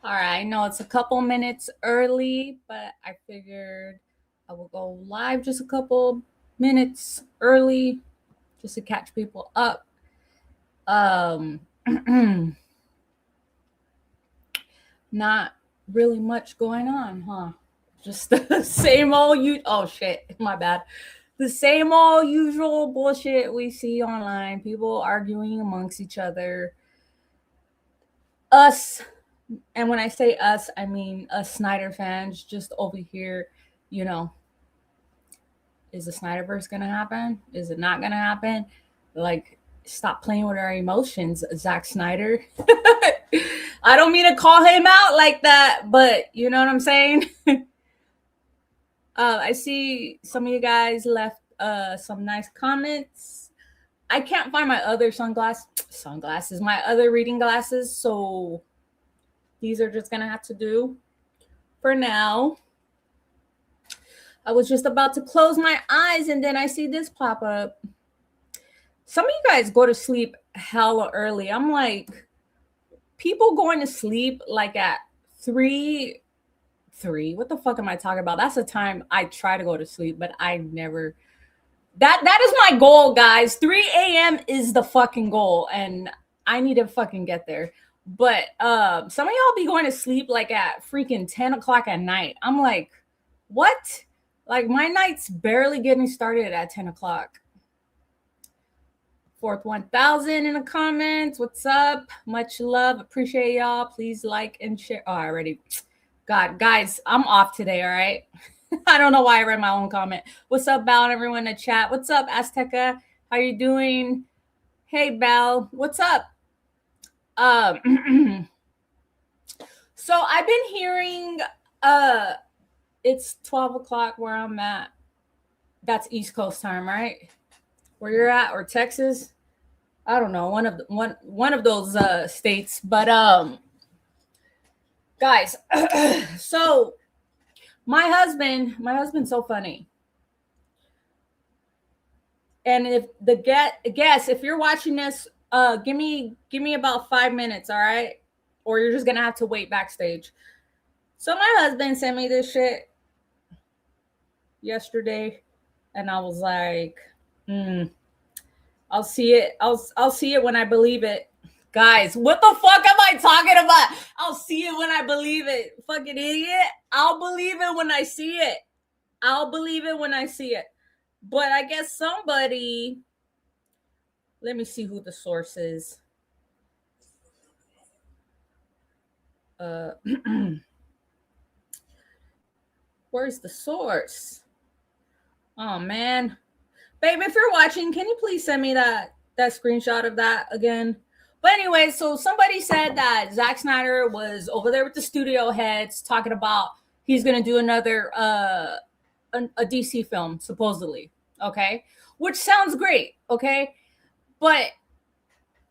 All right, I know it's a couple minutes early, but I figured I will go live just a couple minutes early just to catch people up. Um, Not really much going on, huh? Just the same old oh shit, my bad. The same old usual bullshit we see online. People arguing amongst each other. Us, and when I say us, I mean us Snyder fans just over here, you know, is the Snyderverse gonna happen? Is it not gonna happen? Like, stop playing with our emotions, Zack Snyder. I don't mean to call him out like that, but you know what I'm saying? I see some of you guys left some nice comments. I can't find my other sunglasses, my other reading glasses, so these are just gonna have to do for now. I was just about to close my eyes and then I see this pop up. Some of you guys go to sleep hella early. I'm like, people going to sleep like at three. What the fuck am I talking about? That's the time I try to go to sleep, but I never. That is my goal, guys. 3 a.m. is the fucking goal, and I need to fucking get there. But some of y'all be going to sleep like at freaking 10 o'clock at night. I'm like, what? Like, my night's barely getting started at 10 o'clock. Fourth 1000 in the comments. What's up? Much love. Appreciate y'all. Please like and share. Oh, I already. God, guys, I'm off today, all right? I don't know why I read my own comment. What's up, Bal, and everyone in the chat? What's up, Azteca? How you doing? Hey, Bal. What's up? So I've been hearing it's 12 o'clock where I'm at. That's East Coast time, right? Where you're at, or Texas? I don't know, one of those states. But guys, so my husband's so funny. And if the guess, if you're watching this, give me about 5 minutes, all right? Or you're just gonna have to wait backstage. So my husband sent me this shit yesterday, and I was like, I'll see it. I'll see it when I believe it. Guys, what the fuck am I talking about? I'll see it when I believe it. Fucking idiot. I'll believe it when I see it. I'll believe it when I see it. But I guess somebody, let me see who the source is. Where's the source? Oh man. Babe, if you're watching, can you please send me that screenshot of that again? But anyway, so somebody said that Zack Snyder was over there with the studio heads talking about he's going to do another a DC film, supposedly. Okay. Which sounds great. Okay. But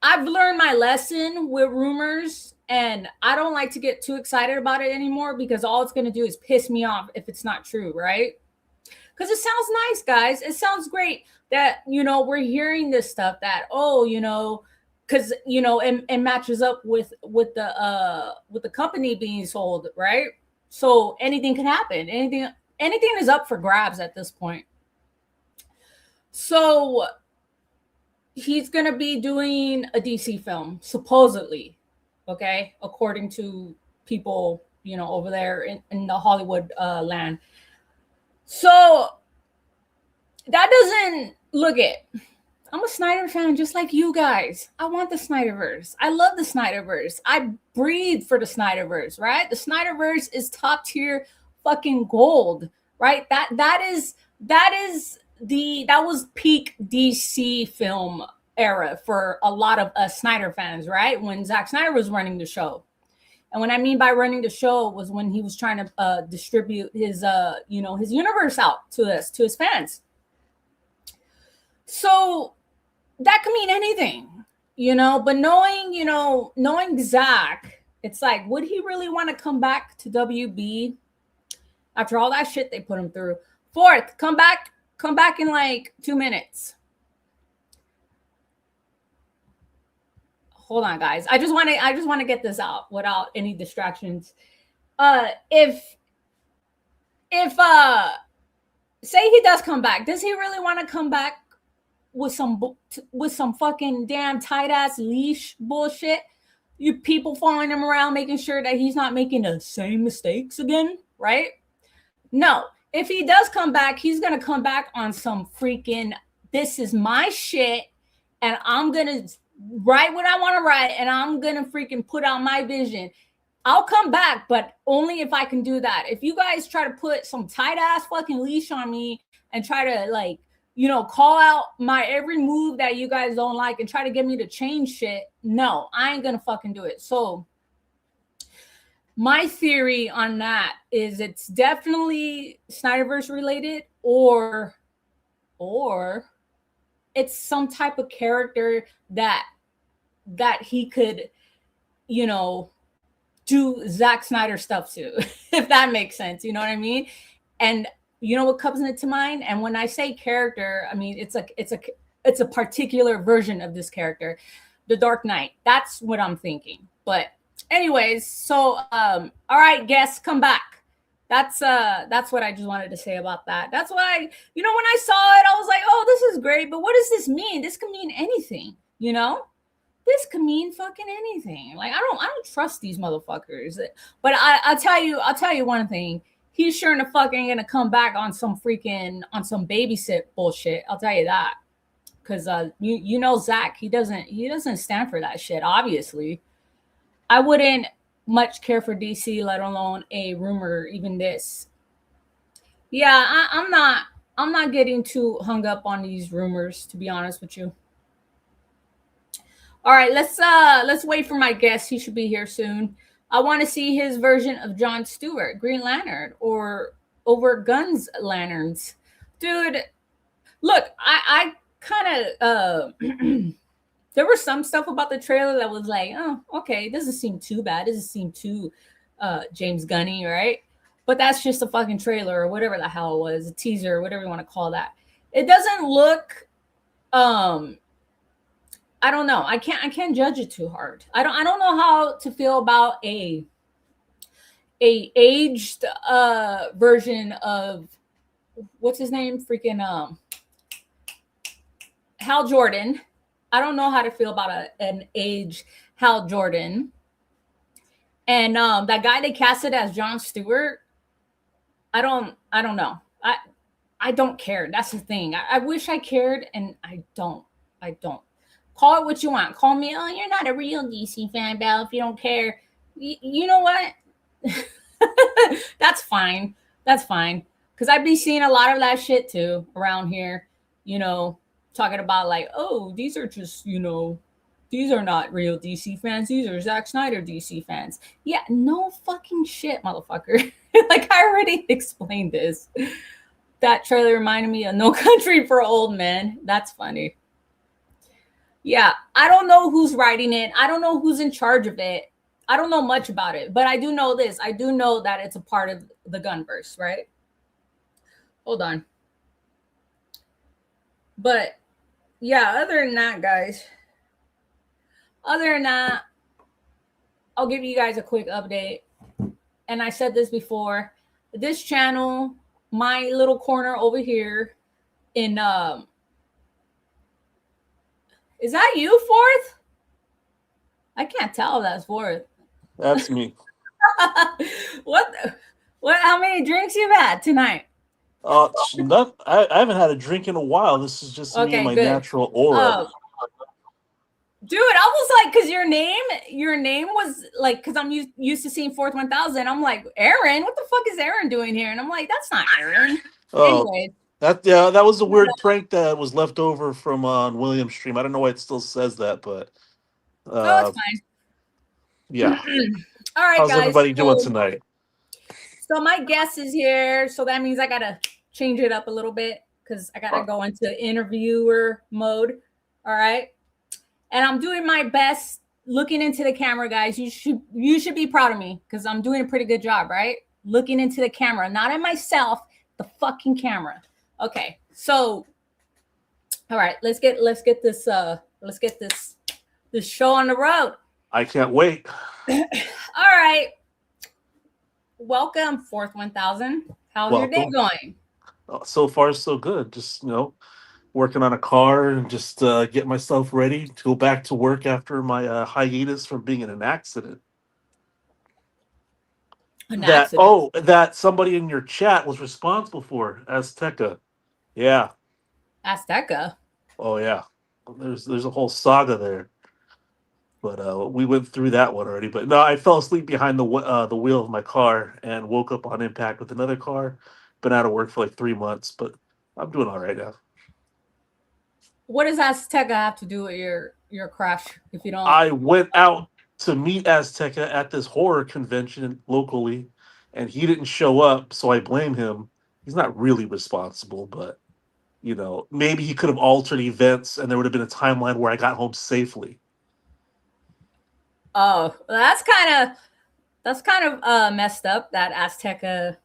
I've learned my lesson with rumors, and I don't like to get too excited about it anymore because all it's going to do is piss me off if it's not true, right? Because it sounds nice, guys. It sounds great that, we're hearing this stuff that, because, it matches up with the company being sold, right? So anything can happen. Anything is up for grabs at this point. So he's going to be doing a DC film, supposedly, okay, according to people, over there in the Hollywood land. So that doesn't look it. I'm a Snyder fan just like you guys. I want the Snyderverse. I love the Snyderverse. I breathe for the Snyderverse, right? The Snyderverse is top tier fucking gold, right? That was peak DC film era for a lot of us Snyder fans, right? When Zack Snyder was running the show. And what I mean by running the show was when he was trying to distribute his his universe out to his fans. So that could mean anything, but knowing Zack, it's like, would he really want to come back to WB after all that shit they put him through? Fourth, come back in like 2 minutes. hold on, guys. I just want to get this out without any distractions. If say he does come back, does he really want to come back with some fucking damn tight ass leash bullshit? You people following him around, making sure that he's not making the same mistakes again, right? No. If he does come back, he's gonna come back on some freaking, this is my shit, and I'm gonna write what I want to write, and I'm gonna freaking put out my vision. I'll come back, but only if I can do that. If you guys try to put some tight ass fucking leash on me and try to, like, you know, call out my every move that you guys don't like and try to get me to change shit, no, I ain't gonna fucking do it. So my theory on that is it's definitely Snyderverse related, or it's some type of character that he could, you know, do Zack Snyder stuff to, if that makes sense. You know what I mean? And you know what comes into mind? And when I say character, I mean it's a particular version of this character, the Dark Knight. That's what I'm thinking. But anyways, so all right, guests, come back. That's what I just wanted to say about that. That's why, you know, when I saw it, I was like, oh, this is great, but what does this mean? This could mean anything, you know? This could mean fucking anything. Like, I don't trust these motherfuckers. But I'll tell you one thing. He's sure the fuck ain't gonna come back on some babysit bullshit. I'll tell you that. Cause you know Zach, he doesn't stand for that shit, obviously. I wouldn't much care for DC, let alone a rumor, even this. Yeah, I'm not getting too hung up on these rumors, to be honest with you. All right, let's wait for my guest. He should be here soon. I want to see his version of John Stewart, Green Lantern, or over Guns Lanterns. Dude, look, I kind of there was some stuff about the trailer that was like, oh, okay, it doesn't seem too bad. It doesn't seem too James Gunny, right? But that's just a fucking trailer or whatever the hell it was, a teaser, whatever you want to call that. It doesn't look I don't know. I can't judge it too hard. I don't know how to feel about a aged version of what's his name? Freaking Hal Jordan. I don't know how to feel about an aged Hal Jordan. And that guy they casted as John Stewart, I don't know. I don't care. That's the thing. I wish I cared, and I don't. Call it what you want. Call me, oh, you're not a real DC fan, Belle, if you don't care. You know what? That's fine. That's fine. Because I've been seeing a lot of that shit too around here, you know, talking about like, oh, these are just, you know, these are not real DC fans. These are Zack Snyder DC fans. Yeah, no fucking shit, motherfucker. Like, I already explained this. That trailer reminded me of No Country for Old Men. That's funny. Yeah, I don't know who's writing it. I don't know who's in charge of it. I don't know much about it, but I do know this. I do know that it's a part of the Gunverse, right? Hold on. But yeah, other than that, guys, I'll give you guys a quick update. And I said this before. This channel, my little corner over here in is that you, Fourth? I can't tell if that's Fourth. That's me. What? How many drinks you've had tonight? I haven't had a drink in a while. This is just me and my natural aura. Dude, I was like, because your name was like, because I'm used to seeing Fourth 1000. I'm like, Aaron, what the fuck is Aaron doing here? And I'm like, that's not Aaron. Anyways. That was a weird prank that was left over from William's stream. I don't know why it still says that, but it's fine. Yeah. All right, how's guys. Everybody doing tonight? So my guest is here, so that means I gotta change it up a little bit because I gotta go into interviewer mode. All right, and I'm doing my best looking into the camera, guys. You should be proud of me because I'm doing a pretty good job, right? Looking into the camera, not at myself, the fucking camera. Okay, so all right, let's get this the show on the road. I can't wait. All right. Welcome, Fourth 1000. How's your day Welcome. going? So far, so good. Just working on a car and just getting myself ready to go back to work after my hiatus from being in an accident. An That accident. oh, that somebody in your chat was responsible for Azteca. Yeah. Azteca. Oh yeah. There's a whole saga there. But we went through that one already. But no, I fell asleep behind the wheel of my car and woke up on impact with another car. Been out of work for like 3 months, but I'm doing all right now. What does Azteca have to do with your crash? If you don't, I went out to meet Azteca at this horror convention locally, and he didn't show up, so I blame him. He's not really responsible, but maybe he could have altered events, and there would have been a timeline where I got home safely. oh, that's kind of messed up. That Azteca,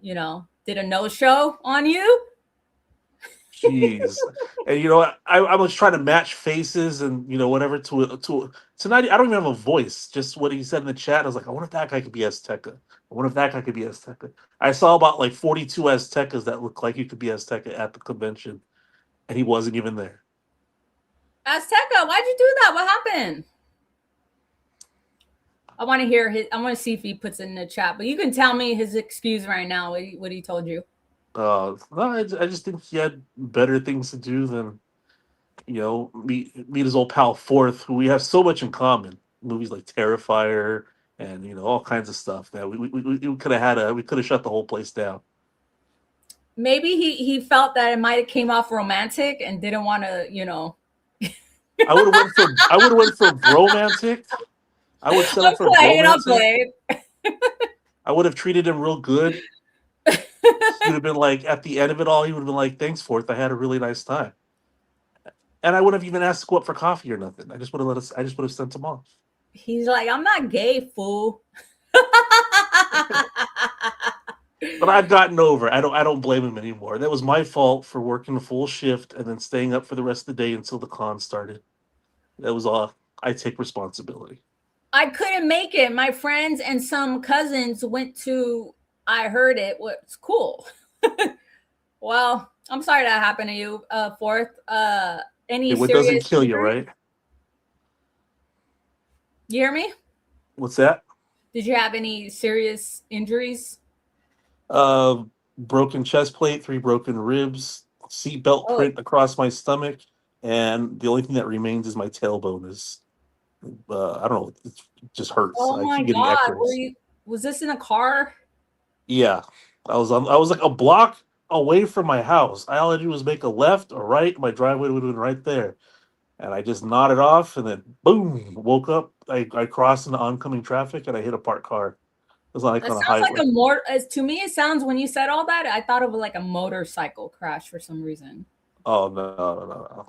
did a no show on you. Jeez, and I was trying to match faces and whatever to tonight. I don't even have a voice. Just what he said in the chat. I was like, I wonder if that guy could be Azteca. I wonder if that guy could be Azteca. I saw about like 42 Aztecas that looked like you could be Azteca at the convention, and he wasn't even there. Azteca, why'd you do that? What happened? I want to hear his. I want to see if he puts it in the chat. But you can tell me his excuse right now. What he told you. No, I just think he had better things to do than meet his old pal Fourth, who we have so much in common. Movies like Terrifier and all kinds of stuff that we could have we could have shut the whole place down. Maybe he felt that it might have came off romantic and didn't want to, I would have went for bromantic. I would set up for bromantic. I would have treated him real good. He would have been like, at the end of it all, he would have been like, "Thanks, Fourth. I had a really nice time." And I wouldn't have even asked to go up for coffee or nothing. I just would have sent him off. He's like, I'm not gay, fool. But I've gotten over. I don't blame him anymore. That was my fault for working a full shift and then staying up for the rest of the day until the con started. That was all. I take responsibility. I couldn't make it. My friends and some cousins went to. I heard it was cool. Well, I'm sorry that happened to you. Fourth, any What serious doesn't kill injury? you, right? You hear me? What's that? Did you have any serious injuries? Broken chest plate, 3 broken ribs, seatbelt print across my stomach, and the only thing that remains is my tailbone. Is I don't know. It just hurts. Oh my God! Was this in a car? Yeah, I was like a block away from my house. All I had to do was make a left or right. My driveway would have been right there. And I just nodded off, and then boom, woke up. I crossed into oncoming traffic, and I hit a parked car. It was like That on a sounds highway. like a more. To me, it sounds when you said all that, I thought of like a motorcycle crash for some reason. Oh no.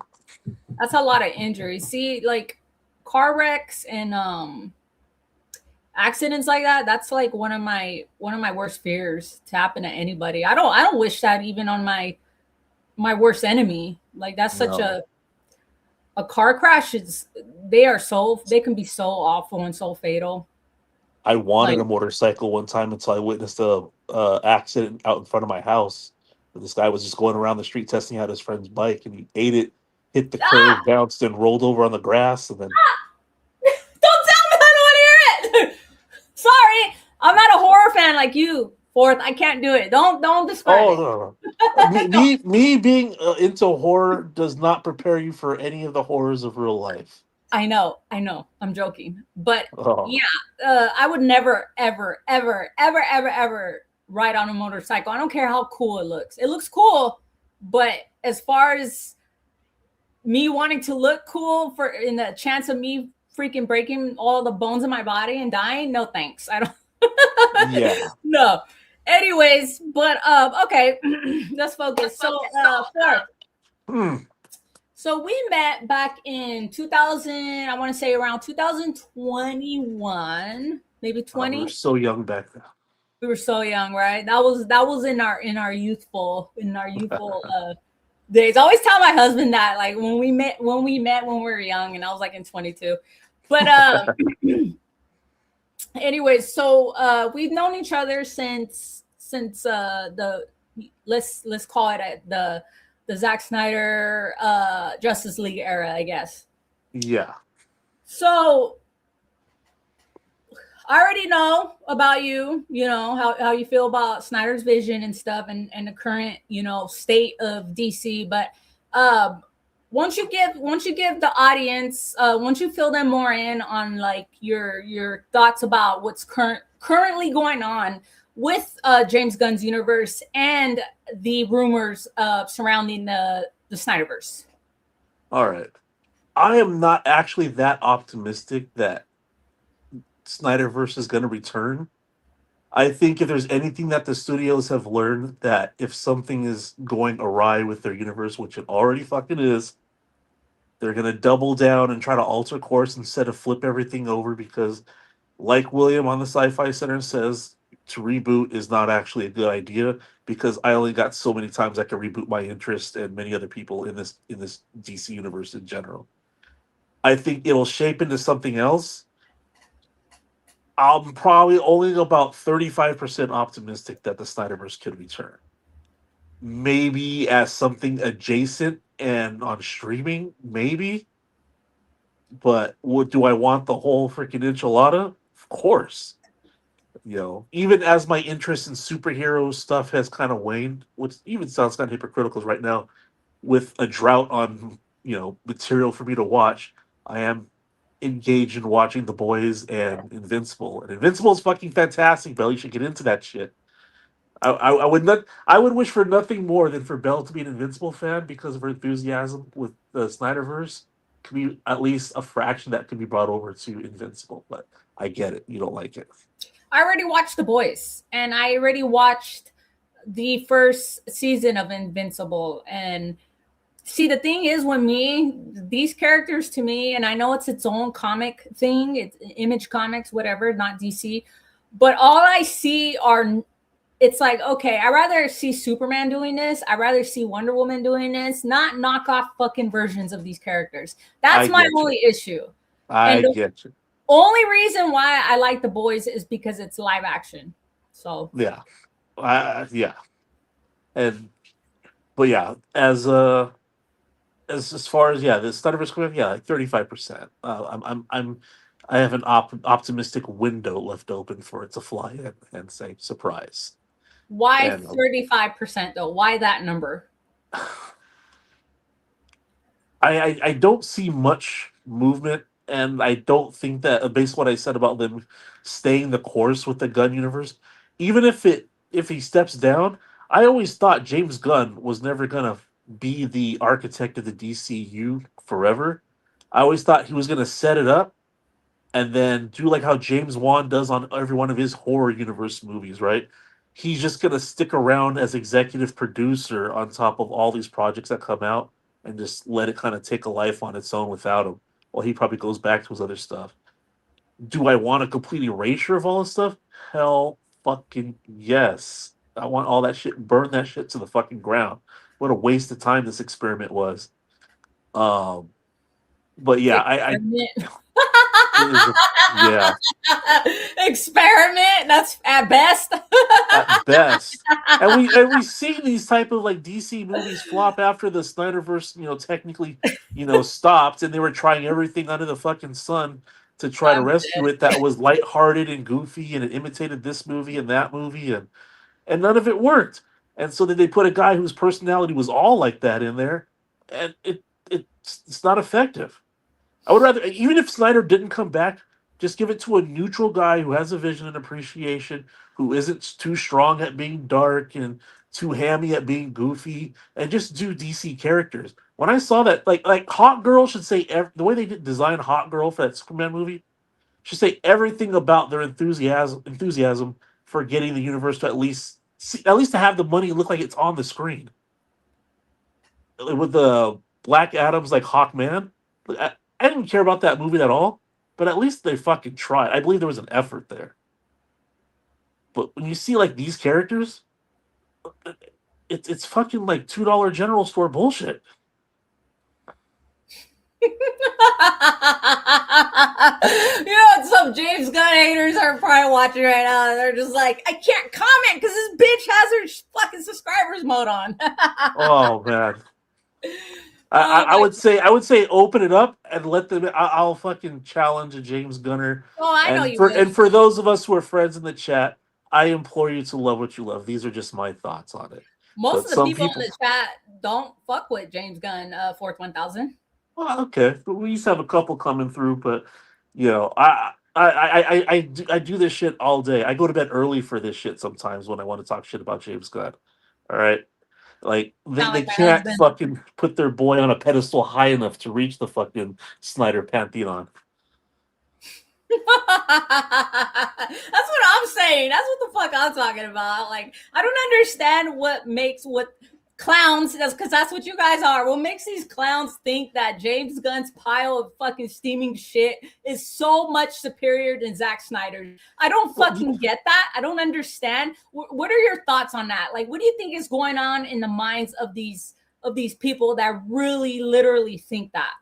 That's a lot of injuries. See, like car wrecks and accidents like that. That's like one of my worst fears to happen to anybody. I don't wish that even on my worst enemy. Like that's such a car crash they can be so awful and so fatal. I wanted a motorcycle one time until I witnessed a accident out in front of my house. This guy was just going around the street testing out his friend's bike, and he ate it, hit the curb, bounced, and rolled over on the grass, and then. Don't tell me, I don't want to hear it. Sorry, I'm not a horror fan like you. Fourth, I can't do it. Don't describe it. No. me being into horror does not prepare you for any of the horrors of real life. I know. I'm joking, but yeah, I would never, ever, ever, ever, ever, ever ride on a motorcycle. I don't care how cool it looks. It looks cool, but as far as me wanting to look cool in the chance of me freaking breaking all the bones in my body and dying, no thanks. I don't. Yeah. No. Anyways, but okay, let's focus. So, So we met back in 2000. I want to say around 2021, maybe 20. We were so young back then. We were so young, right? That was in our youthful days. I always tell my husband that, like when we were young, and I was like in 22. But anyways, so we've known each other since the let's call it the Zack Snyder Justice League era, I guess. Yeah. So I already know about you, how you feel about Snyder's vision and stuff, and the current, state of DC. But um, once you give the audience, once you fill them more in on like your thoughts about what's currently going on with James Gunn's universe and the rumors surrounding the Snyderverse. All right. I am not actually that optimistic that Snyderverse is going to return. I think if there's anything that the studios have learned, that if something is going awry with their universe, which it already fucking is, they're going to double down and try to alter course instead of flip everything over because, like William on the Sci-Fi Center says, to reboot is not actually a good idea because I only got so many times I can reboot my interest and many other people in this DC universe in general. I think it'll shape into something else. I'm probably only about 35% optimistic that the Snyderverse could return. Maybe as something adjacent and on streaming, maybe. But what do I want the whole freaking enchilada? Of course. Even as my interest in superhero stuff has kind of waned, which even sounds kind of hypocritical right now, with a drought on material for me to watch, I am engaged in watching The Boys and Invincible. And Invincible is fucking fantastic, Bell. You should get into that shit. I would not. I would wish for nothing more than for Belle to be an Invincible fan because of her enthusiasm with the Snyderverse. Could be at least a fraction that could be brought over to Invincible, but I get it. You don't like it. I already watched The Boys, and I already watched the first season of Invincible. And see, the thing is, these characters to me, and I know it's its own comic thing, it's Image Comics, whatever, not DC, but all I see are, it's like, okay, I'd rather see Superman doing this. I'd rather see Wonder Woman doing this, not knockoff fucking versions of these characters. That's my only issue. I get you. Only reason why I like The Boys is because it's live action. So yeah, yeah, but yeah, as far as the Snyderverse coming, like 35%. I have an optimistic window left open for it to fly in and say surprise. Why 35% though? Why that number? I don't see much movement, and I don't think that based on what I said about them staying the course with the Gunn universe, even if he steps down, I always thought James Gunn was never gonna be the architect of the DCU forever. I always thought he was gonna set it up and then do like how James Wan does on every one of his horror universe movies, right? He's just gonna stick around as executive producer on top of all these projects that come out and just let it kind of take a life on its own without him. Well, he probably goes back to his other stuff. Do I want a complete erasure of all this stuff? Hell fucking yes. I want all that shit, burn that shit to the fucking ground. What a waste of time this experiment was. But yeah, yeah. Experiment. That's at best. At best. And we see these type of like DC movies flop after the Snyderverse, technically, stopped, and they were trying everything under the fucking sun to try to rescue it that was lighthearted and goofy, and it imitated this movie and that movie, and none of it worked. And so then they put a guy whose personality was all like that in there, and it's not effective. I would rather, even if Snyder didn't come back, just give it to a neutral guy who has a vision and appreciation, who isn't too strong at being dark and too hammy at being goofy, and just do DC characters. When I saw that, like Hot Girl should say the way they did design Hot Girl for that Superman movie should say everything about their enthusiasm for getting the universe to at least to have the money look like it's on the screen. With the Black Adam's like Hawkman, I didn't care about that movie at all, but at least they fucking tried. I believe there was an effort there. But when you see like these characters, it's fucking like $2 general store bullshit. Some James Gunn haters are probably watching right now. They're just like, I can't comment because this bitch has her fucking subscribers mode on. Oh man. Oh I my! would say open it up and let them. I'll fucking challenge a James Gunner. Oh, I know And you will. for those of us who are friends in the chat, I implore you to love what you love. These are just my thoughts on it. Most But of the some people in people, the chat don't fuck with James Gunn, Fourth 1000. well, okay, but we used to have a couple coming through. But I do this shit all day. I go to bed early for this shit sometimes when I want to talk shit about James Gunn. All right. Like Sound they like my can't husband. fucking put their boy on a pedestal high enough to reach the fucking Snyder pantheon. That's what I'm saying. That's what the fuck I'm talking about. Like, I don't understand what makes what clowns, because that's what you guys are. What makes these clowns think that James Gunn's pile of fucking steaming shit is so much superior than Zack Snyder's? I don't fucking get that. I don't understand. What are your thoughts on that? Like, what do you think is going on in the minds of these people that really literally think that?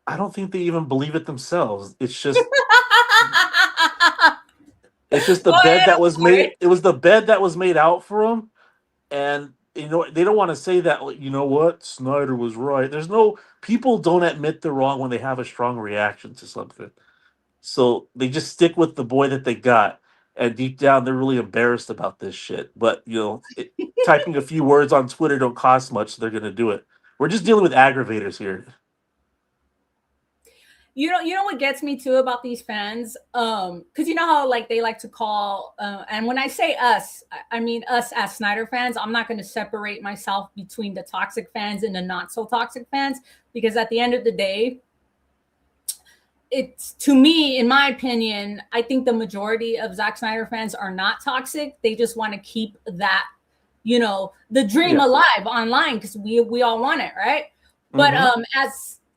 I don't think they even believe it themselves. It's just the Go bed ahead, that I'm was made. sorry. It was the bed that was made out for them, and they don't want to say that. Like, you know what, Snyder was right. There's no people don't admit they're wrong when they have a strong reaction to something. So they just stick with the boy that they got, and deep down they're really embarrassed about this shit. But typing a few words on Twitter don't cost much, so they're gonna do it. We're just dealing with aggravators here. You know what gets me too about these fans, because you know how like they like to call, and when I say us, I mean us as Snyder fans. I'm not going to separate myself between the toxic fans and the not so toxic fans, because at the end of the day, it's, to me, in my opinion, I think the majority of Zack Snyder fans are not toxic. They just want to keep that, the dream Yeah. alive online, because we all want it, right? But Mm-hmm.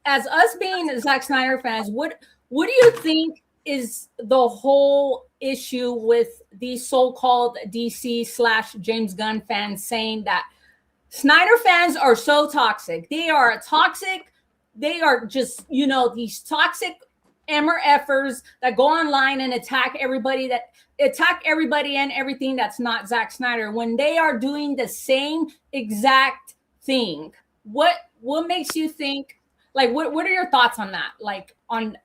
as us being Zack Snyder fans, what do you think is the whole issue with these so-called DC/James Gunn fans saying that Snyder fans are so toxic? They are toxic. They are just, these toxic MRFers that go online and attack everybody and everything that's not Zack Snyder, when they are doing the same exact thing. What makes you think, like, what are your thoughts on that? Like, on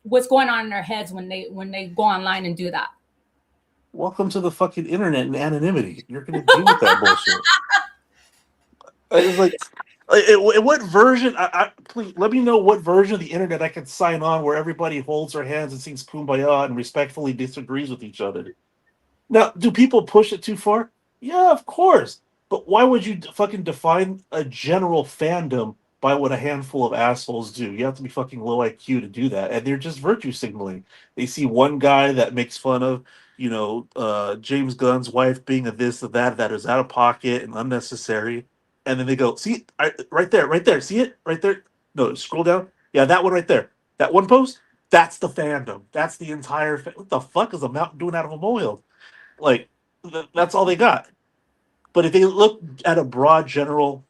what's going on in their heads when they go online and do that? Welcome to the fucking internet and anonymity. You're gonna deal with that bullshit. It's like, what version? Please let me know what version of the internet I can sign on where everybody holds their hands and sings "Kumbaya" and respectfully disagrees with each other. Now, do people push it too far? Yeah, of course. But why would you fucking define a general fandom by what a handful of assholes do? You have to be fucking low IQ to do that, and they're just virtue signaling. They see one guy that makes fun of, James Gunn's wife being a this or that is out of pocket and unnecessary, and then they go, "See, right there, see it right there? No, scroll down. Yeah, that one right there. That one post. That's the fandom. That's the entire. What the fuck is a mountain doing out of a molehill?" Like that's all they got. But if they look at a broad general,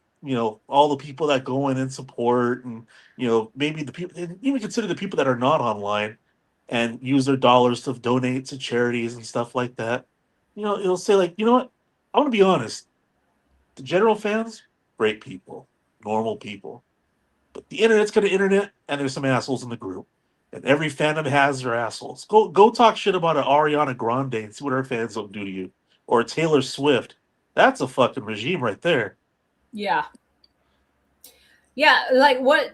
all the people that go in and support, and maybe the people, and even consider the people that are not online and use their dollars to donate to charities and stuff like that. It'll say like, you know what? I want to be honest. The general fans, great people, normal people. But the internet's gonna internet, and there's some assholes in the group. And every fandom has their assholes. Go talk shit about an Ariana Grande and see what her fans don't do to you. Or Taylor Swift. That's a fucking regime right there. Yeah. Yeah, like, what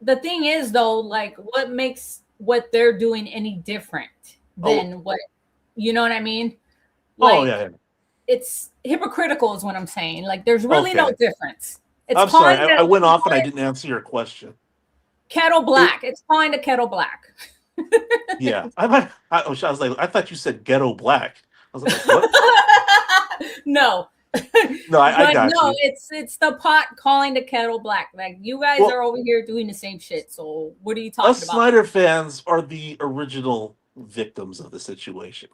the thing is though, like, what makes what they're doing any different Oh, than what, you know what I mean? oh Like, yeah. it's hypocritical is what I'm saying. Like, there's really no Okay. difference. It's I'm sorry. calling I the went off and I didn't answer your question. kettle It, black. It's calling the kettle black. yeah. I was like, I thought you said ghetto black. I was like, what? No. No, I But got no, you. it's the pot calling the kettle black. Like, you guys Well, are over here doing the same shit. So what are you talking us about? Snyder fans are the original victims of the situation.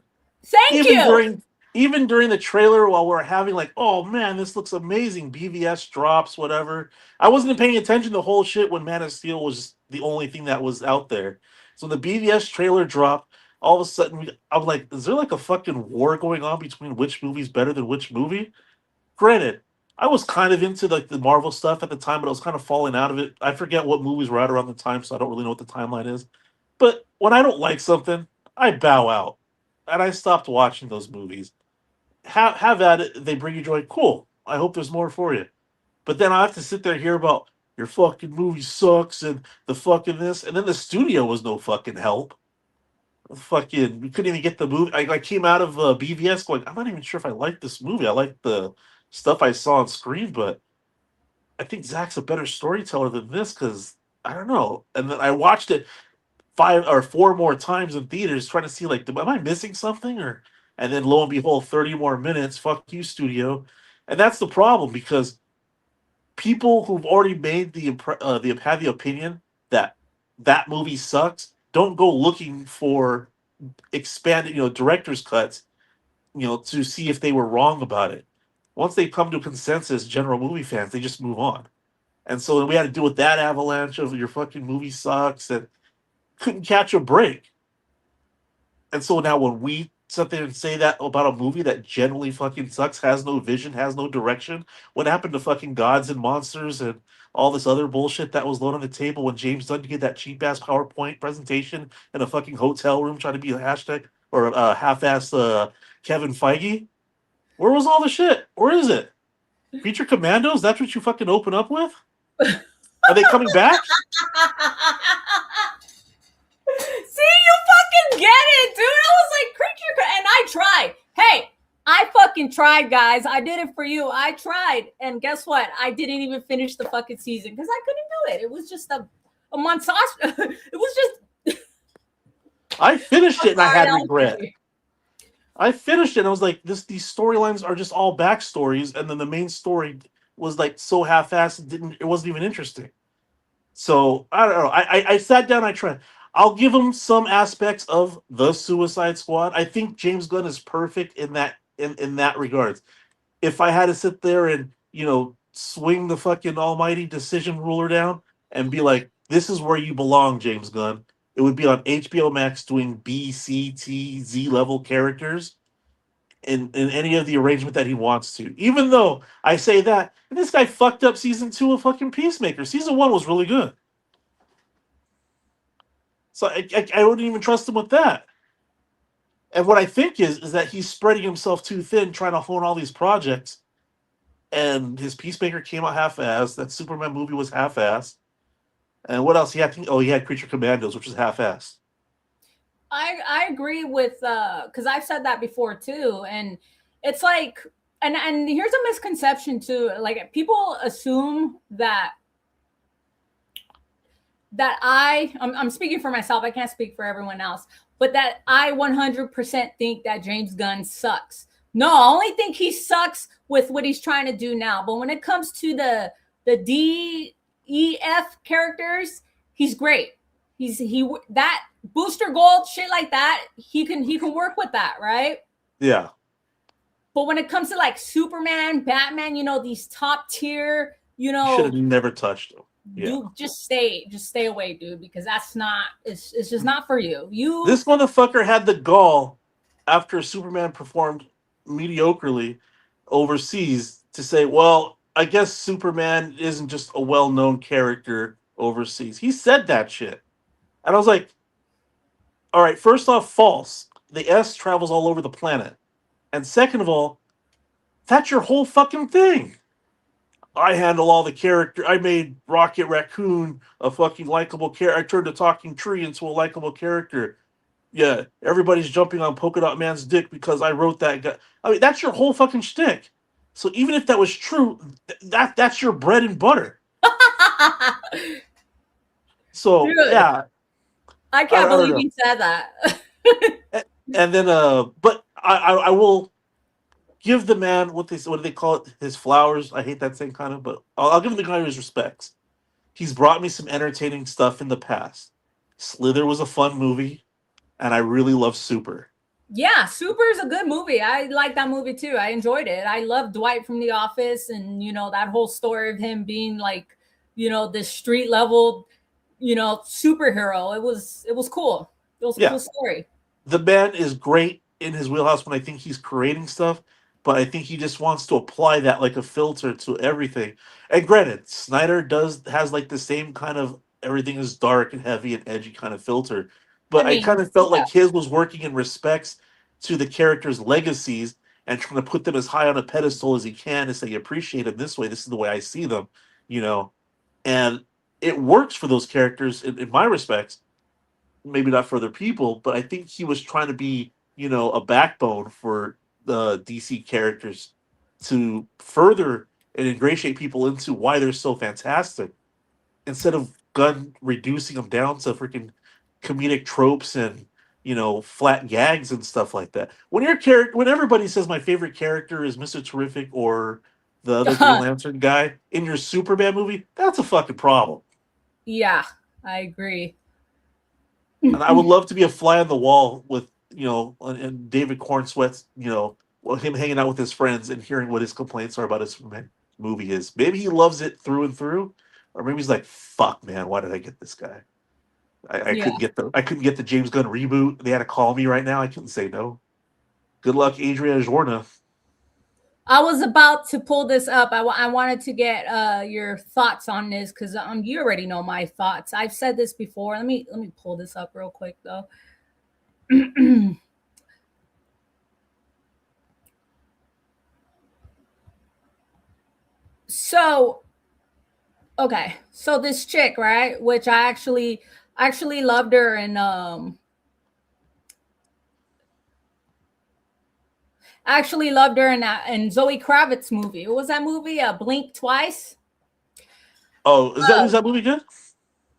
Thank Even you. during even during the trailer, while we're having like, oh man, this looks amazing, BVS drops, whatever. I wasn't paying attention to the whole shit when Man of Steel was the only thing that was out there. So the BVS trailer dropped. All of a sudden, I'm like, is there like a fucking war going on between which movie's better than which movie? Granted, I was kind of into like the Marvel stuff at the time, but I was kind of falling out of it. I forget what movies were out around the time, so I don't really know what the timeline is. But when I don't like something, I bow out, and I stopped watching those movies. Have at it. They bring you joy. Cool. I hope there's more for you. But then I have to sit there and hear about your fucking movie sucks and the fucking this, and then the studio was no fucking help. Fucking, we couldn't even get the movie. I came out of BVS going, I'm not even sure if I like this movie. I like the stuff I saw on screen, but I think Zach's a better storyteller than this because I don't know. And then I watched it 5 or 4 more times in theaters, trying to see like, am I missing something? Or and then lo and behold, 30 more minutes. Fuck you, studio. And that's the problem because people who've already made the have the opinion that that movie sucks don't go looking for expanded, director's cuts, to see if they were wrong about it. Once they come to a consensus, general movie fans, they just move on. And so we had to deal with that avalanche of your fucking movie sucks and couldn't catch a break. And so now when we sit there and say that about a movie that generally fucking sucks, has no vision, has no direction, what happened to fucking Gods and Monsters and all this other bullshit that was loaded on the table when James Gunn did that cheap ass PowerPoint presentation in a fucking hotel room trying to be a hashtag or a half ass Kevin Feige? Where was all the shit? Where is it? Creature Commandos? That's what you fucking open up with? Are they coming back? See, you fucking get it, dude. I was like, creature, and I tried. Hey, I fucking tried, guys. I did it for you. I tried, and guess what? I didn't even finish the fucking season because I couldn't do it. It was just a montage. It was just. I finished it and I had regret. I finished it and I was like, these storylines are just all backstories, and then the main story was like so half-assed, it wasn't even interesting. So I don't know. I sat down, I tried. I'll give him some aspects of the Suicide Squad. I think James Gunn is perfect in that regards. If I had to sit there and swing the fucking almighty decision ruler down and be like, this is where you belong, James Gunn, it would be on HBO Max doing B, C, T, Z level characters in any of the arrangement that he wants to. Even though I say that, and this guy fucked up season 2 of fucking Peacemaker. Season 1 was really good. So I wouldn't even trust him with that. And what I think is that he's spreading himself too thin, trying to hone all these projects. And his Peacemaker came out half-assed. That Superman movie was half-assed. And what else he had? He had Creature Commandos, which was half-assed. I agree with because I've said that before too, and it's like, and here's a misconception too. Like people assume that I'm speaking for myself. I can't speak for everyone else, but that I 100% think that James Gunn sucks. No, I only think he sucks with what he's trying to do now. But when it comes to the D, E, F characters, he's great. That Booster Gold shit like that, he can work with that, right? Yeah. But when it comes to like Superman, Batman, these top tier, should have never touched them. Yeah. Dude, just stay away, dude, because it's just not for you. This motherfucker had the gall after Superman performed mediocrely overseas to say, well, I guess Superman isn't just a well-known character overseas. He said that shit. And I was like, all right, first off, false. The S travels all over the planet. And second of all, that's your whole fucking thing. I handle all the character. I made Rocket Raccoon a fucking likable character. I turned a talking tree into a likable character. Yeah, everybody's jumping on Polka Dot Man's dick because I wrote that guy. I mean, that's your whole fucking shtick. So even if that was true, that's your bread and butter. So dude, yeah, I can't believe you said that. and then, but I will give the man what do they call it? His flowers. I hate that same kind of, but I'll give him the guy his respects. He's brought me some entertaining stuff in the past. Slither was a fun movie, and I really love Super. Yeah, Super is a good movie. I like that movie too. I enjoyed it. I love Dwight from The Office, and that whole story of him being like, this street level, superhero. It was cool. It was a Yeah, cool story. the man is great in his wheelhouse when I think he's creating stuff, but I think he just wants to apply that like a filter to everything. And granted, Snyder does has like the same kind of everything is dark and heavy and edgy kind of filter, I but I kind mean, of felt yeah, like his was working in respects to the characters' legacies and trying to put them as high on a pedestal as he can and say, you appreciate them this way. This is the way I see them, you know, and it works for those characters in my respects, maybe not for other people, but I think he was trying to be, a backbone for the DC characters to further and ingratiate people into why they're so fantastic instead of Gunn reducing them down to freaking comedic tropes and flat gags and stuff like that. When everybody says my favorite character is Mr. Terrific or the other Green Lantern guy in your Superman movie, that's a fucking problem. yeah, I agree. And I would love to be a fly on the wall with and David Cornsweat's him hanging out with his friends and hearing what his complaints are about his movie is. Maybe he loves it through and through, or maybe he's like, "Fuck, man, why did I get this guy? I Yeah. couldn't get the James Gunn reboot. They had to call me right now. I couldn't say no. Good luck, Adria Jorna." I was about to pull this up. I wanted to get your thoughts on this because you already know my thoughts. I've said this before. Let me pull this up real quick though. So okay, so this chick, right, which I actually loved her, and I actually loved her in that in Zoe Kravitz movie. What was that movie? Blink Twice. Oh, is that movie good?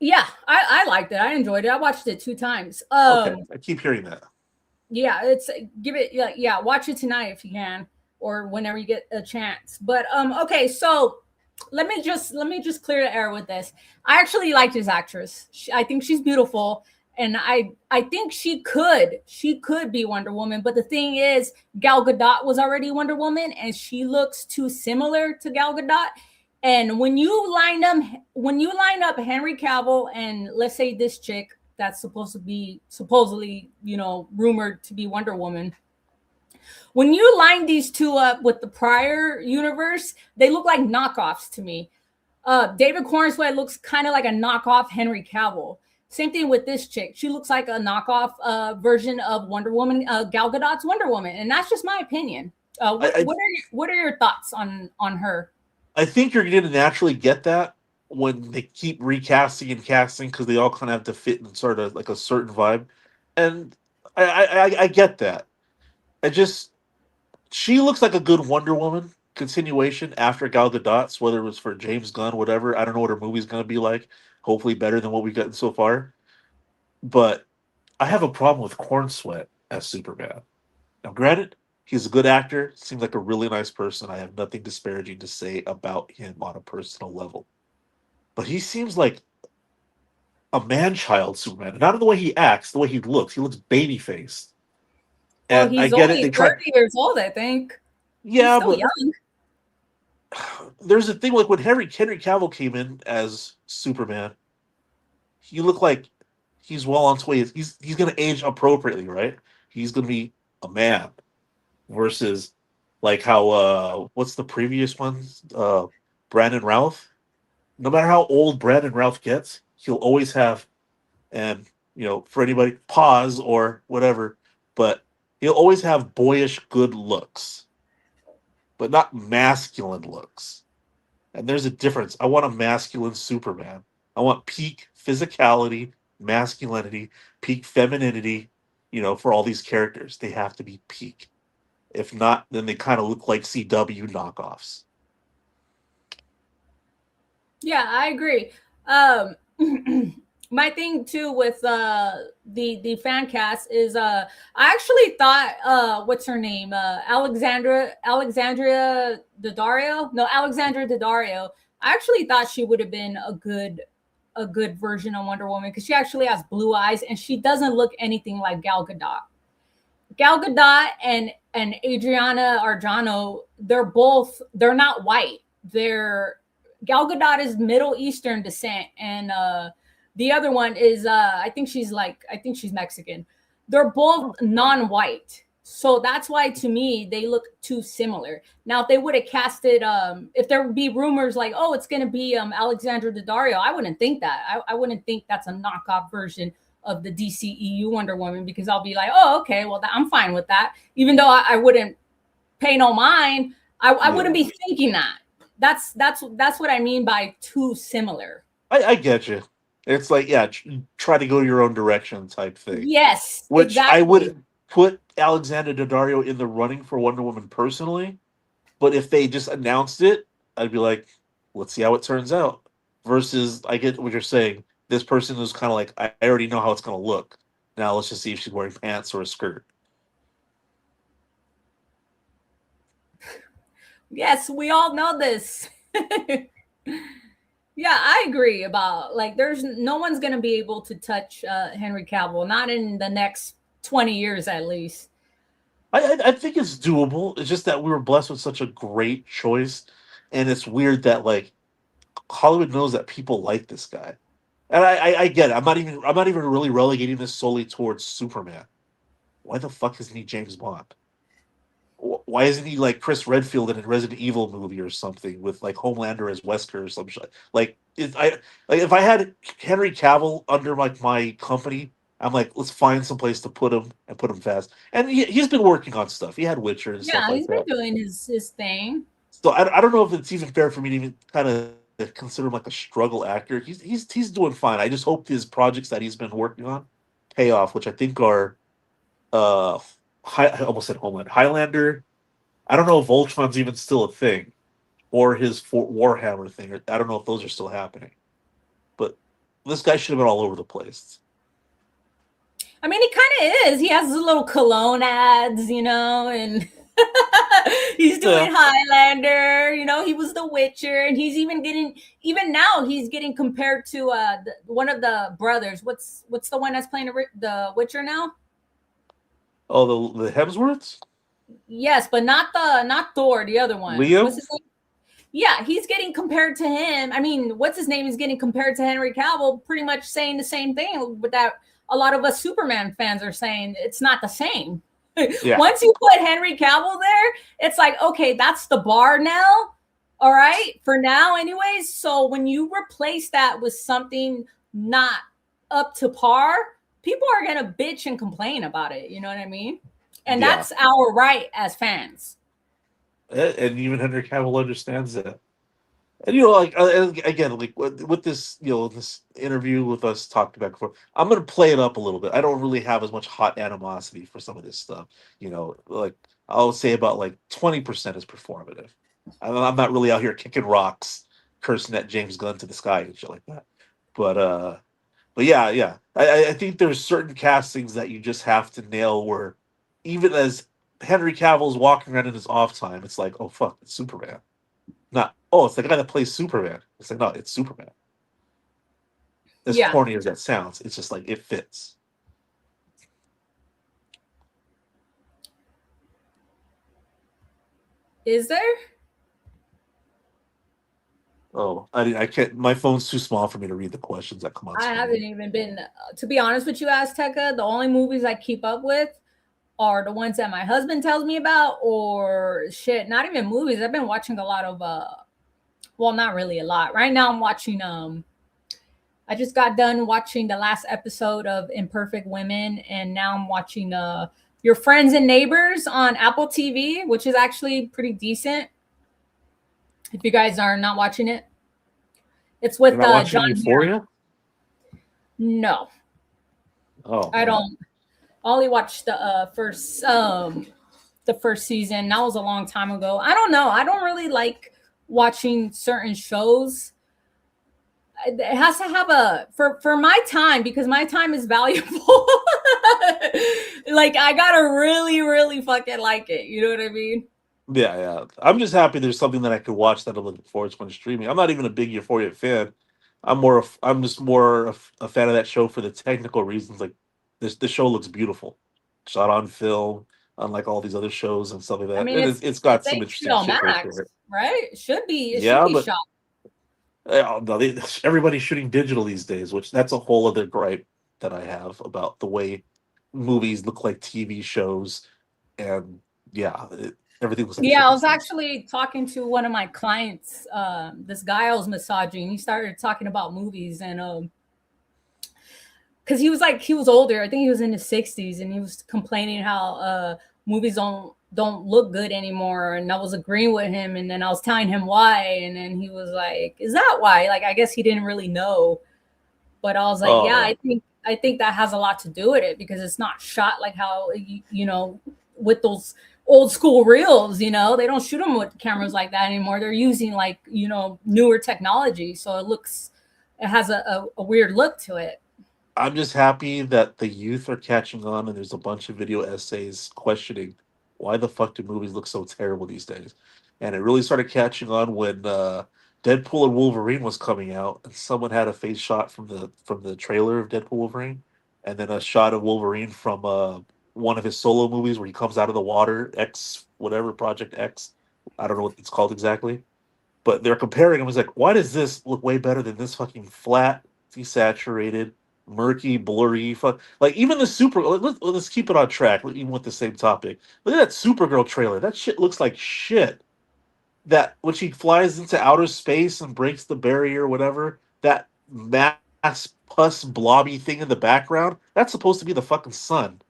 Yeah, I liked it. I enjoyed it. I watched it 2 times. Okay, I keep hearing that. Yeah, it's give it yeah, watch it tonight if you can, or whenever you get a chance. But okay, so let me just clear the air with this. I actually like this actress. I think she's beautiful, and I think she could be Wonder Woman. But the thing is, Gal Gadot was already Wonder Woman, and she looks too similar to Gal Gadot. And when you line up Henry Cavill and, let's say, this chick that's supposed to be supposedly, rumored to be Wonder Woman, when you line these two up with the prior universe, they look like knockoffs to me. David Cornsweet looks kind of like a knockoff Henry Cavill. Same thing with this chick. She looks like a knockoff version of Wonder Woman, Gal Gadot's Wonder Woman, and that's just my opinion. What, I, what are your thoughts on her? I think you're going to naturally get that when they keep recasting and casting because they all kind of have to fit in sort of like a certain vibe, and I get that. I just she looks like a good Wonder Woman continuation after Gal Gadot's, whether it was for James Gunn, whatever. I don't know what her movie's going to be like. Hopefully, better than what we've gotten so far. But I have a problem with Corn Sweat as Superman. Now, granted, he's a good actor. Seems like a really nice person. I have nothing disparaging to say about him on a personal level. But he seems like a man child Superman. Not in the way he acts, the way he looks. He looks baby faced. Well, And I he's get it. only They try. 30 years old, I think. He's Yeah, still but young. there's a thing like when Henry Cavill came in as Superman, he looked like he's well on his way. He's gonna age appropriately, right? He's gonna be a man versus like how what's the previous one? Brandon Routh. No matter how old Brandon Routh gets, he'll always have, and for anybody, pause or whatever, but he'll always have boyish good looks, but not masculine looks. And there's a difference. I want a masculine Superman. I want peak physicality, masculinity, peak femininity, for all these characters. They have to be peak. If not, then they kind of look like CW knockoffs. Yeah, I agree. My thing too with the fan cast is I actually thought what's her name, Alexandria Daddario, no, Alexandra Daddario. I actually thought she would have been a good version of Wonder Woman because she actually has blue eyes and she doesn't look anything like Gal Gadot. Gal Gadot and Adriana Arjano, they're not white. They're Gal Gadot is Middle Eastern descent, and the other one is I think she's Mexican. They're both non-white. So that's why to me they look too similar. Now if they would have casted if there would be rumors like, oh, it's gonna be Alexandra Daddario, I wouldn't think that. I wouldn't think that's a knockoff version of the DCEU Wonder Woman, because I'll be like, oh, okay, well, I'm fine with that. Even though I wouldn't pay no mind, I wouldn't be thinking that. That's what I mean by too similar. I get you. It's like, yeah, try to go your own direction type thing. Yes, which exactly. I wouldn't put Alexander Daddario in the running for Wonder Woman personally, but if they just announced it, I'd be like, let's see how it turns out. Versus, I get what you're saying. This person is kind of like, I already know how it's going to look. Now let's just see if she's wearing pants or a skirt. Yes, we all know this. Yeah, I agree about, like, there's no one's going to be able to touch Henry Cavill, not in the next 20 years at least. I think it's doable. It's just that we were blessed with such a great choice, and it's weird that like Hollywood knows that people like this guy, and I get it. I'm not even really relegating this solely towards Superman. Why the fuck isn't he James Bond? Why isn't he like Chris Redfield in a Resident Evil movie or something with like Homelander as Wesker or some shit? Like if I had Henry Cavill under like my company, I'm like, let's find some place to put him and put him fast. And he's been working on stuff. He had Witcher and stuff Yeah, like he's that. been doing his thing. So I don't know if it's even fair for me to even kind of consider him like a struggle actor. He's doing fine. I just hope his projects that he's been working on pay off, which I think are I almost said Homeland. Highlander. I don't know if Voltron's even still a thing, or his Warhammer thing. I don't know if those are still happening. But this guy should have been all over the place. I mean, he kind of is. He has his little cologne ads, and he's doing Highlander. He was the Witcher, and he's even now he's getting compared to one of the brothers. What's the one that's playing the Witcher now? Oh, the Hemsworths? Yes, but not Thor, the other one. Liam? What's his name? Yeah, he's getting compared to him. I mean, what's his name is getting compared to Henry Cavill, pretty much saying the same thing, but that a lot of us Superman fans are saying it's not the same. Yeah. Once you put Henry Cavill there, it's like, okay, that's the bar now. All right, for now anyways. So when you replace that with something not up to par, people are going to bitch and complain about it. You know what I mean? And that's our right as fans. And even Henry Cavill understands that. And again, like with this, this interview with us talked about before, I'm gonna play it up a little bit. I don't really have as much hot animosity for some of this stuff. Like I'll say about like 20% is performative. I'm not really out here kicking rocks, cursing at James Gunn to the sky and shit like that. But yeah. I think there's certain castings that you just have to nail where even as Henry Cavill's walking around in his off time, it's like, oh fuck, it's Superman. Not, oh, it's the guy that plays Superman. It's like, no, it's Superman. As corny as that sounds, it's just like it fits. Is there? Oh, I can't. My phone's too small for me to read the questions that come on. I haven't even been, to be honest with you, Azteca. The only movies I keep up with are the ones that my husband tells me about, or shit, not even movies. I've been watching a lot of well, not really a lot. Right now I'm watching I just got done watching the last episode of Imperfect Women, and now I'm watching Your Friends and Neighbors on Apple TV, which is actually pretty decent. If you guys are not watching it. It's with John Euphoria? No. Oh. I don't. I only watched the first season. That was a long time ago. I don't know. I don't really like watching certain shows. It has to have for my time, because my time is valuable. Like I gotta really, really fucking like it. You know what I mean? Yeah. I'm just happy there's something that I could watch that I'm looking forward to when streaming. I'm not even a big Euphoria fan. I'm just more a fan of that show for the technical reasons. Like the show looks beautiful. shot on film, unlike all these other shows and stuff like I that. mean, And it's got some it's interesting HBO shit going Max, for it. right? It should be. It should Yeah, be but shot. no, everybody's shooting digital these days, which that's a whole other gripe that I have about the way movies look like TV shows, and yeah, everything looks like Yeah, shit I these was days. actually talking to one of my clients. This guy I was massaging. He started talking about movies, and because he was older. I think he was in his 60s, and he was complaining how movies don't look good anymore. And I was agreeing with him, and then I was telling him why, and then he was like, "Is that why?" Like, I guess he didn't really know, but I was like, Oh "Yeah, yeah, I think that has a lot to do with it because it's not shot like how with those old school reels. They don't shoot them with cameras like that anymore. They're using like newer technology, so it has a weird look to it." I'm just happy that the youth are catching on, and there's a bunch of video essays questioning why the fuck do movies look so terrible these days. And it really started catching on when Deadpool and Wolverine was coming out, and someone had a face shot from the trailer of Deadpool Wolverine, and then a shot of Wolverine from one of his solo movies where he comes out of the water, X whatever Project X. I don't know what it's called exactly, but they're comparing them. It's like, why does this look way better than this fucking flat, desaturated, murky, blurry? Like even the super. Let's keep it on track, even with the same topic. Look at that Supergirl trailer. That shit looks like shit. That when she flies into outer space and breaks the barrier, or whatever. That mass pus blobby thing in the background. That's supposed to be the fucking sun.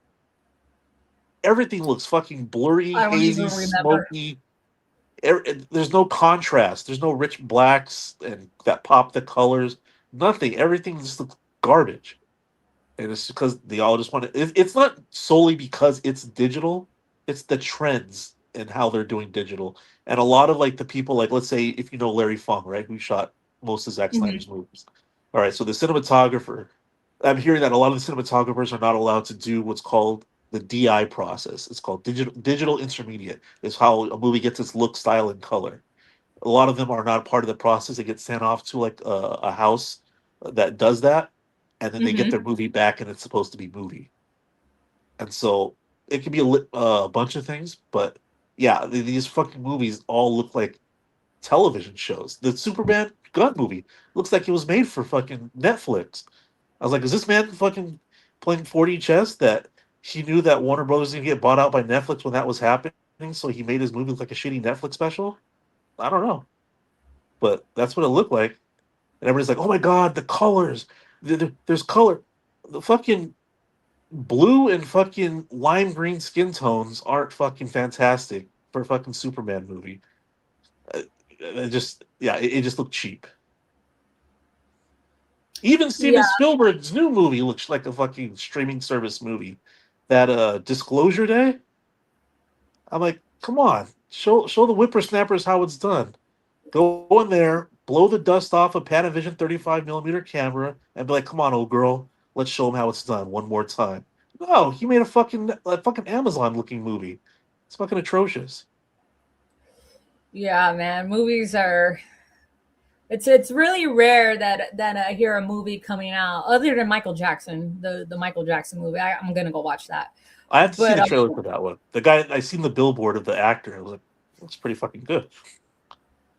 Everything looks fucking blurry, I don't hazy, even remember. smoky. There's no contrast. There's no rich blacks and that pop the colors. Nothing. Everything just looks garbage. And it's because they all just want to. It's not solely because it's digital. It's the trends and how they're doing digital. And a lot of like the people, like let's say if you know Larry Fong, right, who shot most of Zack Hmm. Snyder's movies. All right, so the cinematographer. I'm hearing that a lot of the cinematographers are not allowed to do what's called the DI process. It's called digital intermediate. It's how a movie gets its look, style, and color. A lot of them are not part of the process. They get sent off to like a house that does that, and then they get Hmm. their movie back, and it's supposed to be movie. And so it can be a bunch of things, but yeah, these fucking movies all look like television shows. The Superman gun movie looks like it was made for fucking Netflix. I was like, is this man fucking playing 40 chess that he knew that Warner Brothers was gonna get bought out by Netflix when that was happening, so he made his movie look like a shitty Netflix special? I don't know, but that's what it looked like. And everybody's like, "Oh my god, the colors! There's color. The fucking blue and fucking lime green skin tones aren't fucking fantastic for a fucking Superman movie. It just yeah, it just looked cheap. Even Yeah, Steven Spielberg's new movie looks like a fucking streaming service movie. That Disclosure Day. I'm like, come on, show the whippersnappers how it's done. Go in there, blow the dust off a Panavision 35 millimeter camera, and be like, "Come on, old girl, let's show them how it's done one more time." No, he made a fucking Amazon looking movie. It's fucking atrocious. yeah, man. Movies are. It's really rare that I hear a movie coming out other than Michael Jackson, the Michael Jackson movie. I'm gonna go watch that. I have to see But the trailer for that one. The guy, I seen the billboard of the actor. I was like, "Looks pretty fucking good."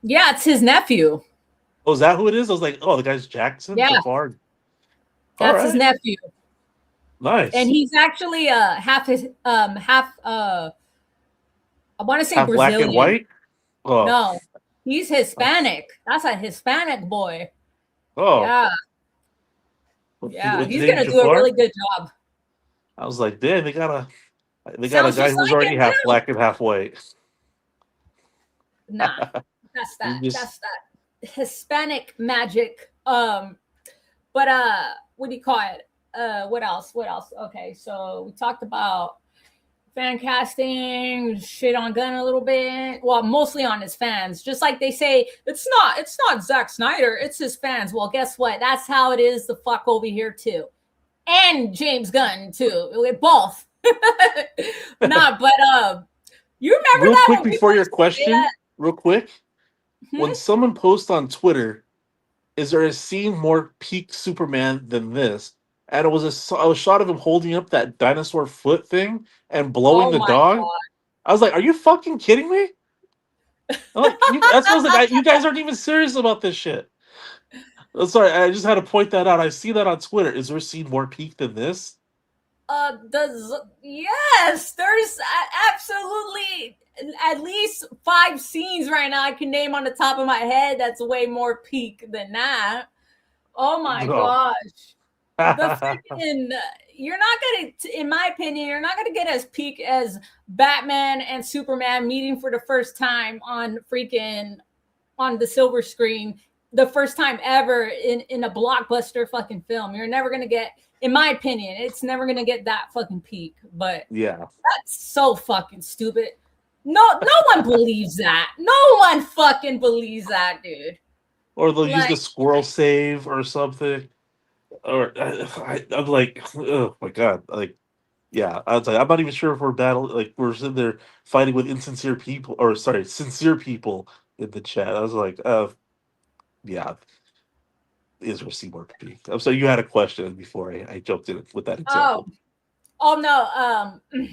yeah, it's his nephew. Oh, is that who it is? I was like, "Oh, the guy's Jackson Yeah, Jafar." All that's his right, nephew, and nice. he's actually half I want to say Half black and Brazilian. white. Oh, No, he's Hispanic. That's a Hispanic boy. oh. Yeah, yeah, What's his he's name? gonna do a Jafar. really good job. I was like, "Damn, they got a Sounds guy just who's like already him half too. black and half white." Nah, that's You that. just That's that Hispanic magic. But what do you call it? What else? What else? Okay, so we talked about fan casting, shit on Gunn a little bit. Well, mostly on his fans. Just like they say, it's not Zack Snyder, it's his fans. Well, guess what? That's how it is the fuck over here too. And James Gunn too. With both. Nah, but you remember real that quick when people before your used to say question, that? real quick, when Hmm? someone posts on Twitter, "Is there a scene more peak Superman than this?" and it was a shot of him holding up that dinosaur foot thing and blowing Oh the my dog. I was like, "Are you fucking kidding me?" I'm like, that was like, you guys aren't even serious about this shit. Sorry, I just had to point that out. I see that on Twitter. Is there a scene more peak than this? Yes, there's absolutely at least 5 scenes right now I can name on the top of my head that's way more peak than that. Oh my No. gosh. The freaking you're not gonna, in my opinion, you're not gonna get as peak as Batman and Superman meeting for the first time on freaking on the silver screen, the first time ever in a blockbuster fucking film. You're never gonna get, in my opinion, it's never gonna get that fucking peak. But Yeah. that's so fucking stupid. No one believes that. No one fucking believes that, dude. Or they'll use Like, the squirrel save or something. Or I'm like, oh my god, like, yeah. I was like, I'm not even sure if we're like we're sitting there fighting with insincere people, or sorry, sincere people in the chat. I was like, yeah, Israel Seymour peak. I'm sorry, you had a question before I jumped in with that oh, example. oh no.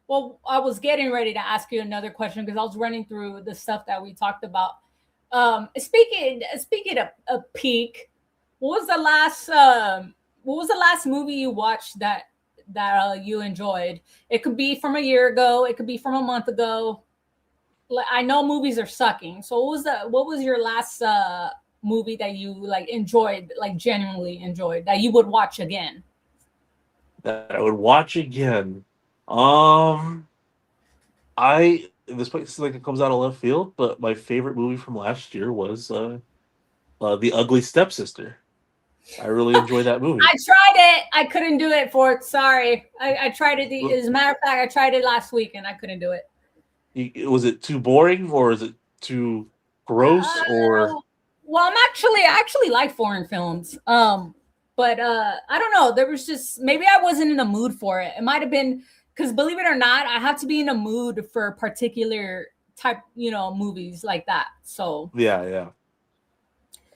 Well, I was getting ready to ask you another question because I was running through the stuff that we talked about. Speaking of peak, what was the last movie you watched that you enjoyed? It could be from a year ago. It could be from a month ago. Like, I know movies are sucking. So what was your last movie that you like enjoyed, like genuinely enjoyed, that you would watch again? That I would watch again. Um, this place like it comes out of left field, but my favorite movie from last year was The Ugly Stepsister. I really enjoyed that movie. I tried it. I couldn't do it for it. Sorry. I tried it. As a matter of fact, I tried it last week and I couldn't do it. Was it too boring, or is it too gross, or Well, I actually like foreign films. But I don't know. There was just, maybe I wasn't in the mood for it. It might have been because, believe it or not, I have to be in a mood for particular type, movies like that. So yeah, yeah.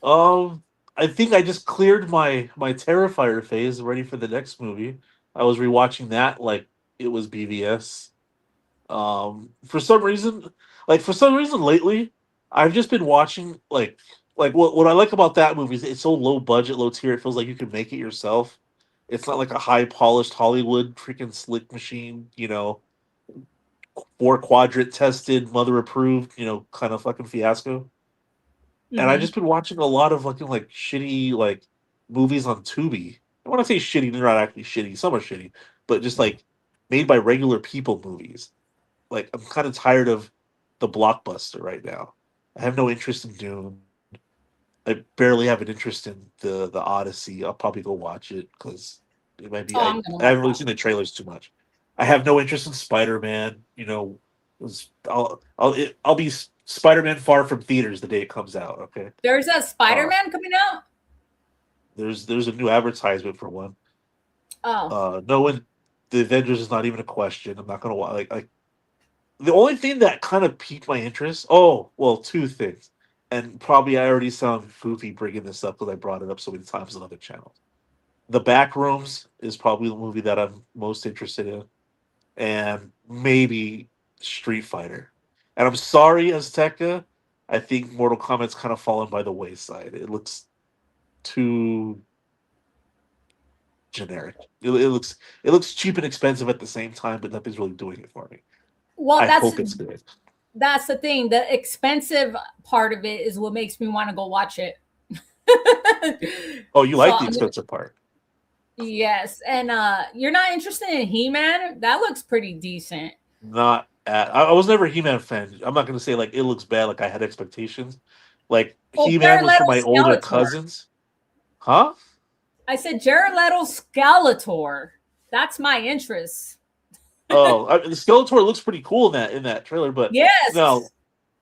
Um, I think I just cleared my Terrifier phase, ready for the next movie. I was rewatching that like it was BVS. For some reason, lately, I've just been watching like what I like about that movie is it's so low budget, low tier. It feels like you can make it yourself. It's not like a high polished Hollywood freaking slick machine, 4 quadrant tested, mother approved, kind of fucking fiasco. And I mhm. just been watching a lot of fucking like shitty like movies on Tubi. And when I say shitty, they're not actually shitty. Some are shitty, but just like made by regular people movies. Like I'm kind of tired of the blockbuster right now. I have no interest in Dune. I barely have an interest in the Odyssey. I'll probably go watch it because it might be. Oh, I, I'm gonna I watch haven't really that. seen the trailers too much. I have no interest in Spider Man. I'll be Spider Man far from theaters the day it comes out. Okay. There's a Uh, Spider-Man coming out. there's a new advertisement for one. Oh, No one, the Avengers is not even a question. I'm not gonna like the only thing that kind of piqued my interest. Oh well, two things, and probably I already sound goofy bringing this up because I brought it up so many times on other channels. The Backrooms is probably the movie that I'm most interested in, and maybe Street Fighter. And I'm sorry, Azteca. I think Mortal Kombat's kind of fallen by the wayside. It looks too generic. It looks cheap and expensive at the same time, but nothing's really doing it for me. well, I hope it's good. that's the thing. The expensive part of it is what makes me want to go watch it. Oh, you So like the I'm gonna, expensive part? yes, and you're not interested in He-Man? That looks pretty decent. Not at. I was never a He-Man fan. I'm not gonna say like it looks bad. Like I had expectations. Like Oh, He-Man Jared was for Leto my older Skeletor. cousins, huh? I said Jared Leto Skeletor. That's my interest. Oh, the Skeletor looks pretty cool in that trailer, but Yes. no,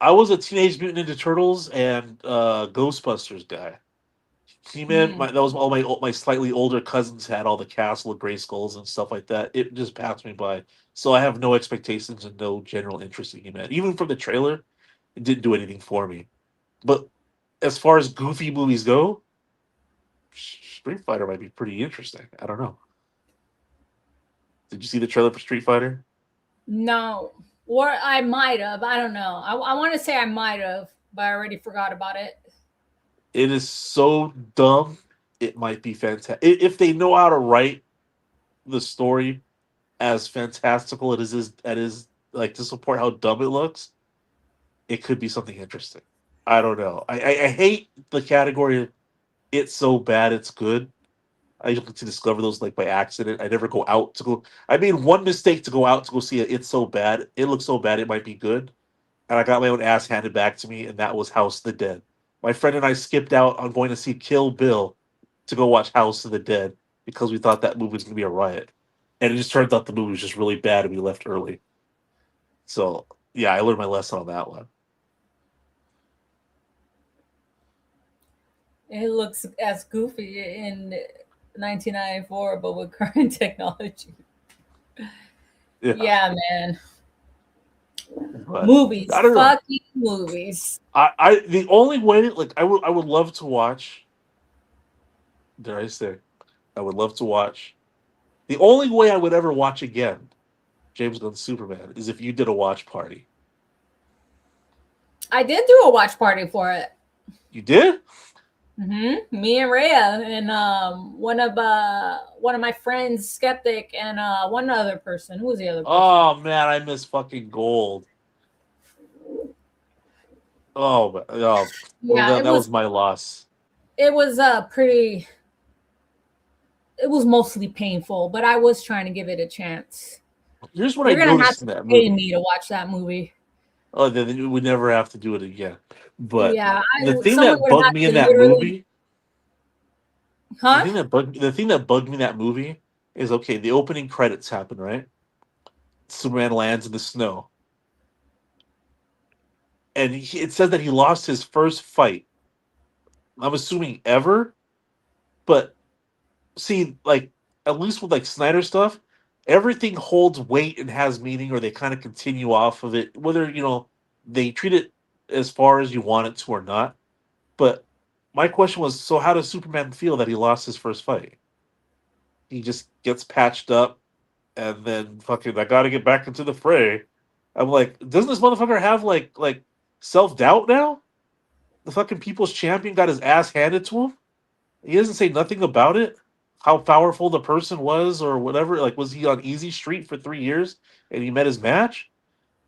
I was a Teenage Mutant Ninja Turtles and Ghostbusters guy. He-Man, Hmm. that was all my slightly older cousins had all the Castle of Gray Skulls and stuff like that. It just passed me by. So I have no expectations and no general interest in He-Man. Even from the trailer, it didn't do anything for me. But as far as goofy movies go, Street Fighter might be pretty interesting. I don't know. Did you see the trailer for Street Fighter? No, or I might have. I don't know. I want to say I might have, but I already forgot about it. It is so dumb. It might be fantastic if they know how to write the story as fantastical it is like to support how dumb it looks. It could be something interesting. I don't know. I hate the category of it's so bad it's good. I usually to discover those like by accident. I never go out to go. I made one mistake to go out to go see it. It's so bad. It looks so bad. It might be good, and I got my own ass handed back to me, and that was House of the Dead. My friend and I skipped out on going to see Kill Bill to go watch House of the Dead because we thought that movie was going to be a riot, and it just turned out the movie was just really bad, and we left early. So yeah, I learned my lesson on that one. It looks as goofy in 1994, but with current technology. Yeah, man. But Movies, I don't know. fucking movies. I the only way like I would love to watch. Dare I say, I would love to watch. The only way I would ever watch again James Gunn's Superman is if you did a watch party. I did do a watch party for it. You did? Mm-hmm. Me and Rhea and one of my friends, Skeptic, and one other person. Who was the other person? Oh man, I miss fucking Gold. Oh, well, Yeah, that was my loss. It was pretty. It was mostly painful, but I was trying to give it a chance. Here's what I noticed in that movie. Pay me to watch that movie. Oh, then we never have to do it again. But yeah, the thing that bugged me in that movie, huh? The thing that bugged me in that movie is okay. The opening credits happen, right? Superman lands in the snow, and it says that he lost his first fight. I'm assuming ever, but see, like at least with like Snyder stuff, everything holds weight and has meaning, or they kind of continue off of it, whether they treat it as far as you want it to or not. But my question was, so how does Superman feel that he lost his first fight? He just gets patched up, and then fucking, I got to get back into the fray. I'm like, doesn't this motherfucker have like self doubt now? The fucking people's champion got his ass handed to him. He doesn't say nothing about it. How powerful the person was, or whatever. Like, was he on easy street for 3 years and he met his match?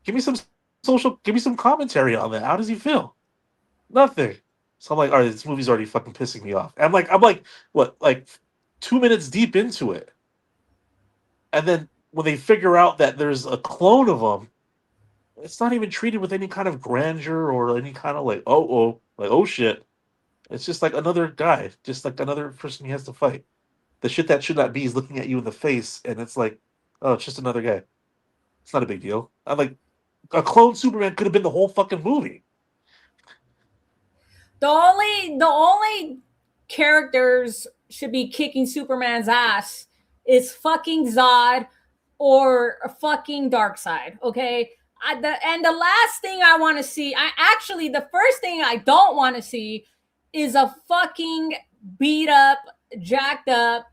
Give me some commentary on that. How does he feel? Nothing. So I'm like, all right, this movie's already fucking pissing me off. I'm like, what, like 2 minutes deep into it, and then when they figure out that there's a clone of him, it's not even treated with any kind of grandeur or any kind of like, oh shit. It's just like another guy, just like another person he has to fight. The shit that should not be is looking at you in the face, and it's like, oh, it's just another guy. It's not a big deal. I'm like, a clone Superman could have been the whole fucking movie. The only characters should be kicking Superman's ass is fucking Zod or a fucking Darkseid. Okay. And the last thing I want to see, the first thing I don't want to see is a fucking beat up, jacked up,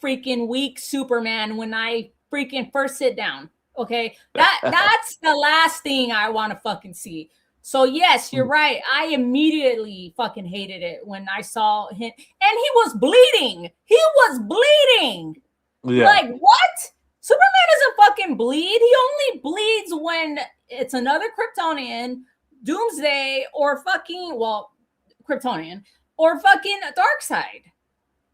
freaking weak Superman when I freaking first sit down. Okay. That's the last thing I want to fucking see. So yes, you're right. I immediately fucking hated it when I saw him, and he was bleeding. He was bleeding. Yeah. Like what? Superman doesn't fucking bleed. He only bleeds when it's another Kryptonian, Doomsday, or fucking Kryptonian, or fucking Darkseid.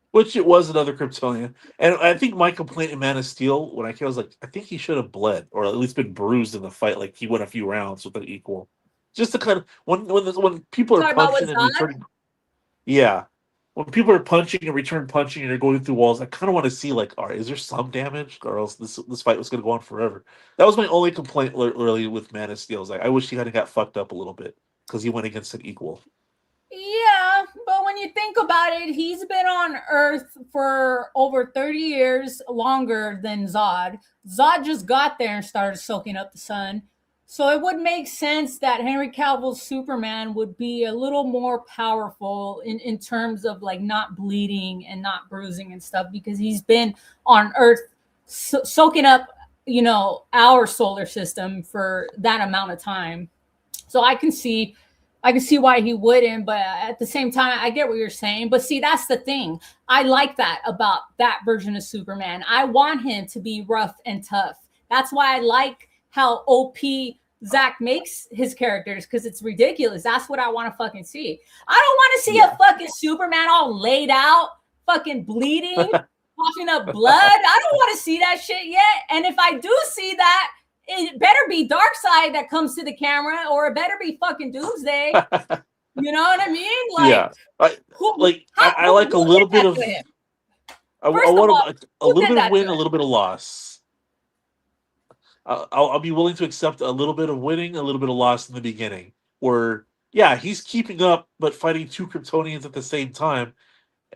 Which it was another Kryptonian. And I think my complaint in Man of Steel, when I came, I was like, I think he should have bled, or at least been bruised in the fight. Like he went a few rounds with an equal. Just to kind of when people are punching and returning, yeah, when people are punching and return punching and they're going through walls, I kind of want to see like, all right, is there some damage, or else this fight was going to go on forever. That was my only complaint really with Man of Steel. Like I wish he kind of got fucked up a little bit because he went against an equal. Yeah, but when you think about it, he's been on Earth for over 30 years longer than Zod. Zod just got there and started soaking up the sun. So it would make sense that Henry Cavill's Superman would be a little more powerful in terms of like not bleeding and not bruising and stuff because he's been on Earth soaking up, our solar system for that amount of time. So I can see why he wouldn't, but at the same time, I get what you're saying. But see, that's the thing. I like that about that version of Superman. I want him to be rough and tough. That's why I like how OP Zach makes his characters because it's ridiculous. That's what I want to fucking see. I don't want to see a fucking Superman all laid out, fucking bleeding, coughing up blood. I don't want to see that shit yet. And if I do see that, it better be Darkseid that comes to the camera, or it better be fucking Doomsday. You know what I mean? Like, I like a little bit of. I want a little bit of win, a little bit of loss. I'll be willing to accept a little bit of winning, a little bit of loss in the beginning. Where he's keeping up, but fighting two Kryptonians at the same time.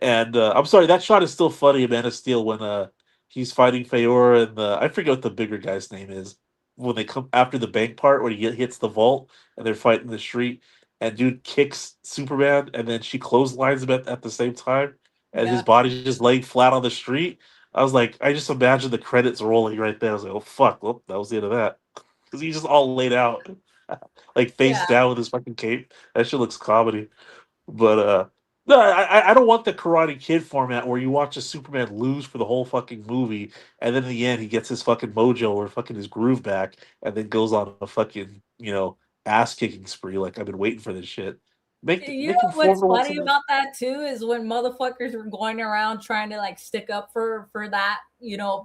And I'm sorry, that shot is still funny in Man of Steel when he's fighting Feora and I forget what the bigger guy's name is. When they come after the bank part where he hits the vault and they're fighting in the street and dude kicks Superman and then she clotheslines him at the same time and his body's just laying flat on the street. I was like, I just imagine the credits rolling right there. I was like, oh fuck, well, that was the end of that. Because he's just all laid out, like face down with his fucking cape. That shit looks comedy. But no, I don't want the Karate Kid format where you watch a Superman lose for the whole fucking movie, and then in the end he gets his fucking mojo or fucking his groove back, and then goes on a fucking ass kicking spree. Like I've been waiting for this shit. Make what's funny about that too is when motherfuckers were going around trying to like stick up for that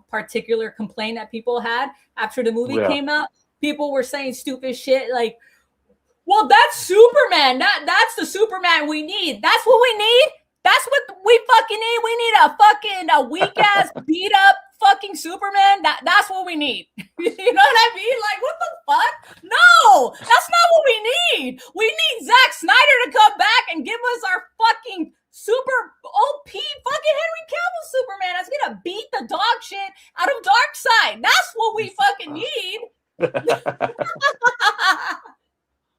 particular complaint that people had after the movie came out. People were saying stupid shit like, well, that's Superman. That's the Superman we need. That's what we need. That's what we fucking need. We need a weak ass beat up fucking Superman. That's what we need. You know what I mean? Like, what the fuck? No, that's not what we need. We need Zack Snyder to come back and give us our fucking super OP fucking Henry Cavill Superman. That's gonna beat the dog shit out of Darkseid. That's what we fucking need.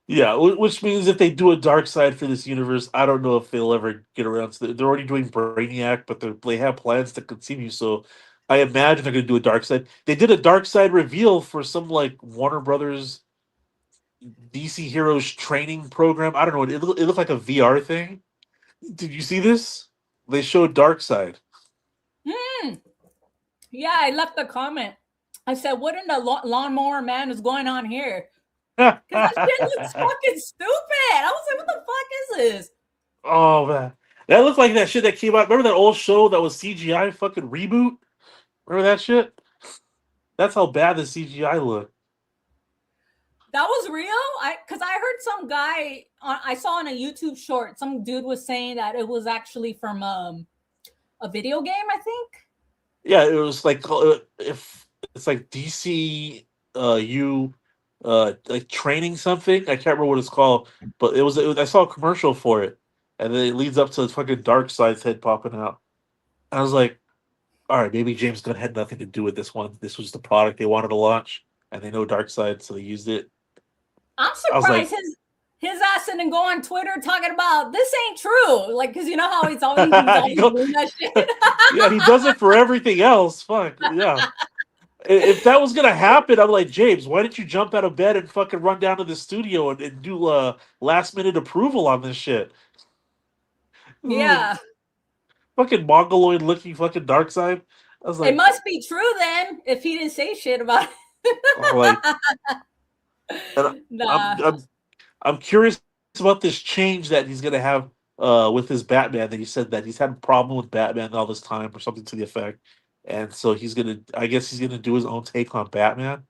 Yeah, which means if they do a Darkseid for this universe, I don't know if they'll ever get around to they're already doing Brainiac, but they have plans to continue. So I imagine they're going to do a Darkseid. They did a Darkseid reveal for some like Warner Brothers DC Heroes training program. I don't know. It looked like a VR thing. Did you see this? They showed Darkseid. Yeah, I left a comment. I said, "What in the lawnmower man is going on here?" Because that shit looks fucking stupid. I was like, what the fuck is this? Oh, man. That looked like that shit that came out. Remember that old show that was CGI fucking Reboot? Remember that shit? That's how bad the CGI looked. That was real? Because I heard some guy, I saw on a YouTube short, some dude was saying that it was actually from a video game, I think. Yeah, it was like, if it's like DC like training something. I can't remember what it's called, but it was I saw a commercial for it, and then it leads up to the fucking Darkseid's head popping out. I was like, all right, maybe James Gunn had nothing to do with this one. This was the product they wanted to launch, and they know Darkseid, so they used it. I'm surprised his ass didn't go on Twitter talking about this ain't true, like because you know how he's always doing that shit. Yeah, he does it for everything else. Fuck yeah. If that was gonna happen, I'm like, James, why didn't you jump out of bed and fucking run down to the studio and do last minute approval on this shit? Yeah. Fucking mongoloid looking fucking Darkseid. I was like, it must be true then if he didn't say shit about it. I'm curious about this change that he's gonna have with his Batman. That he said that he's had a problem with Batman all this time or something to the effect. And so I guess he's gonna do his own take on Batman.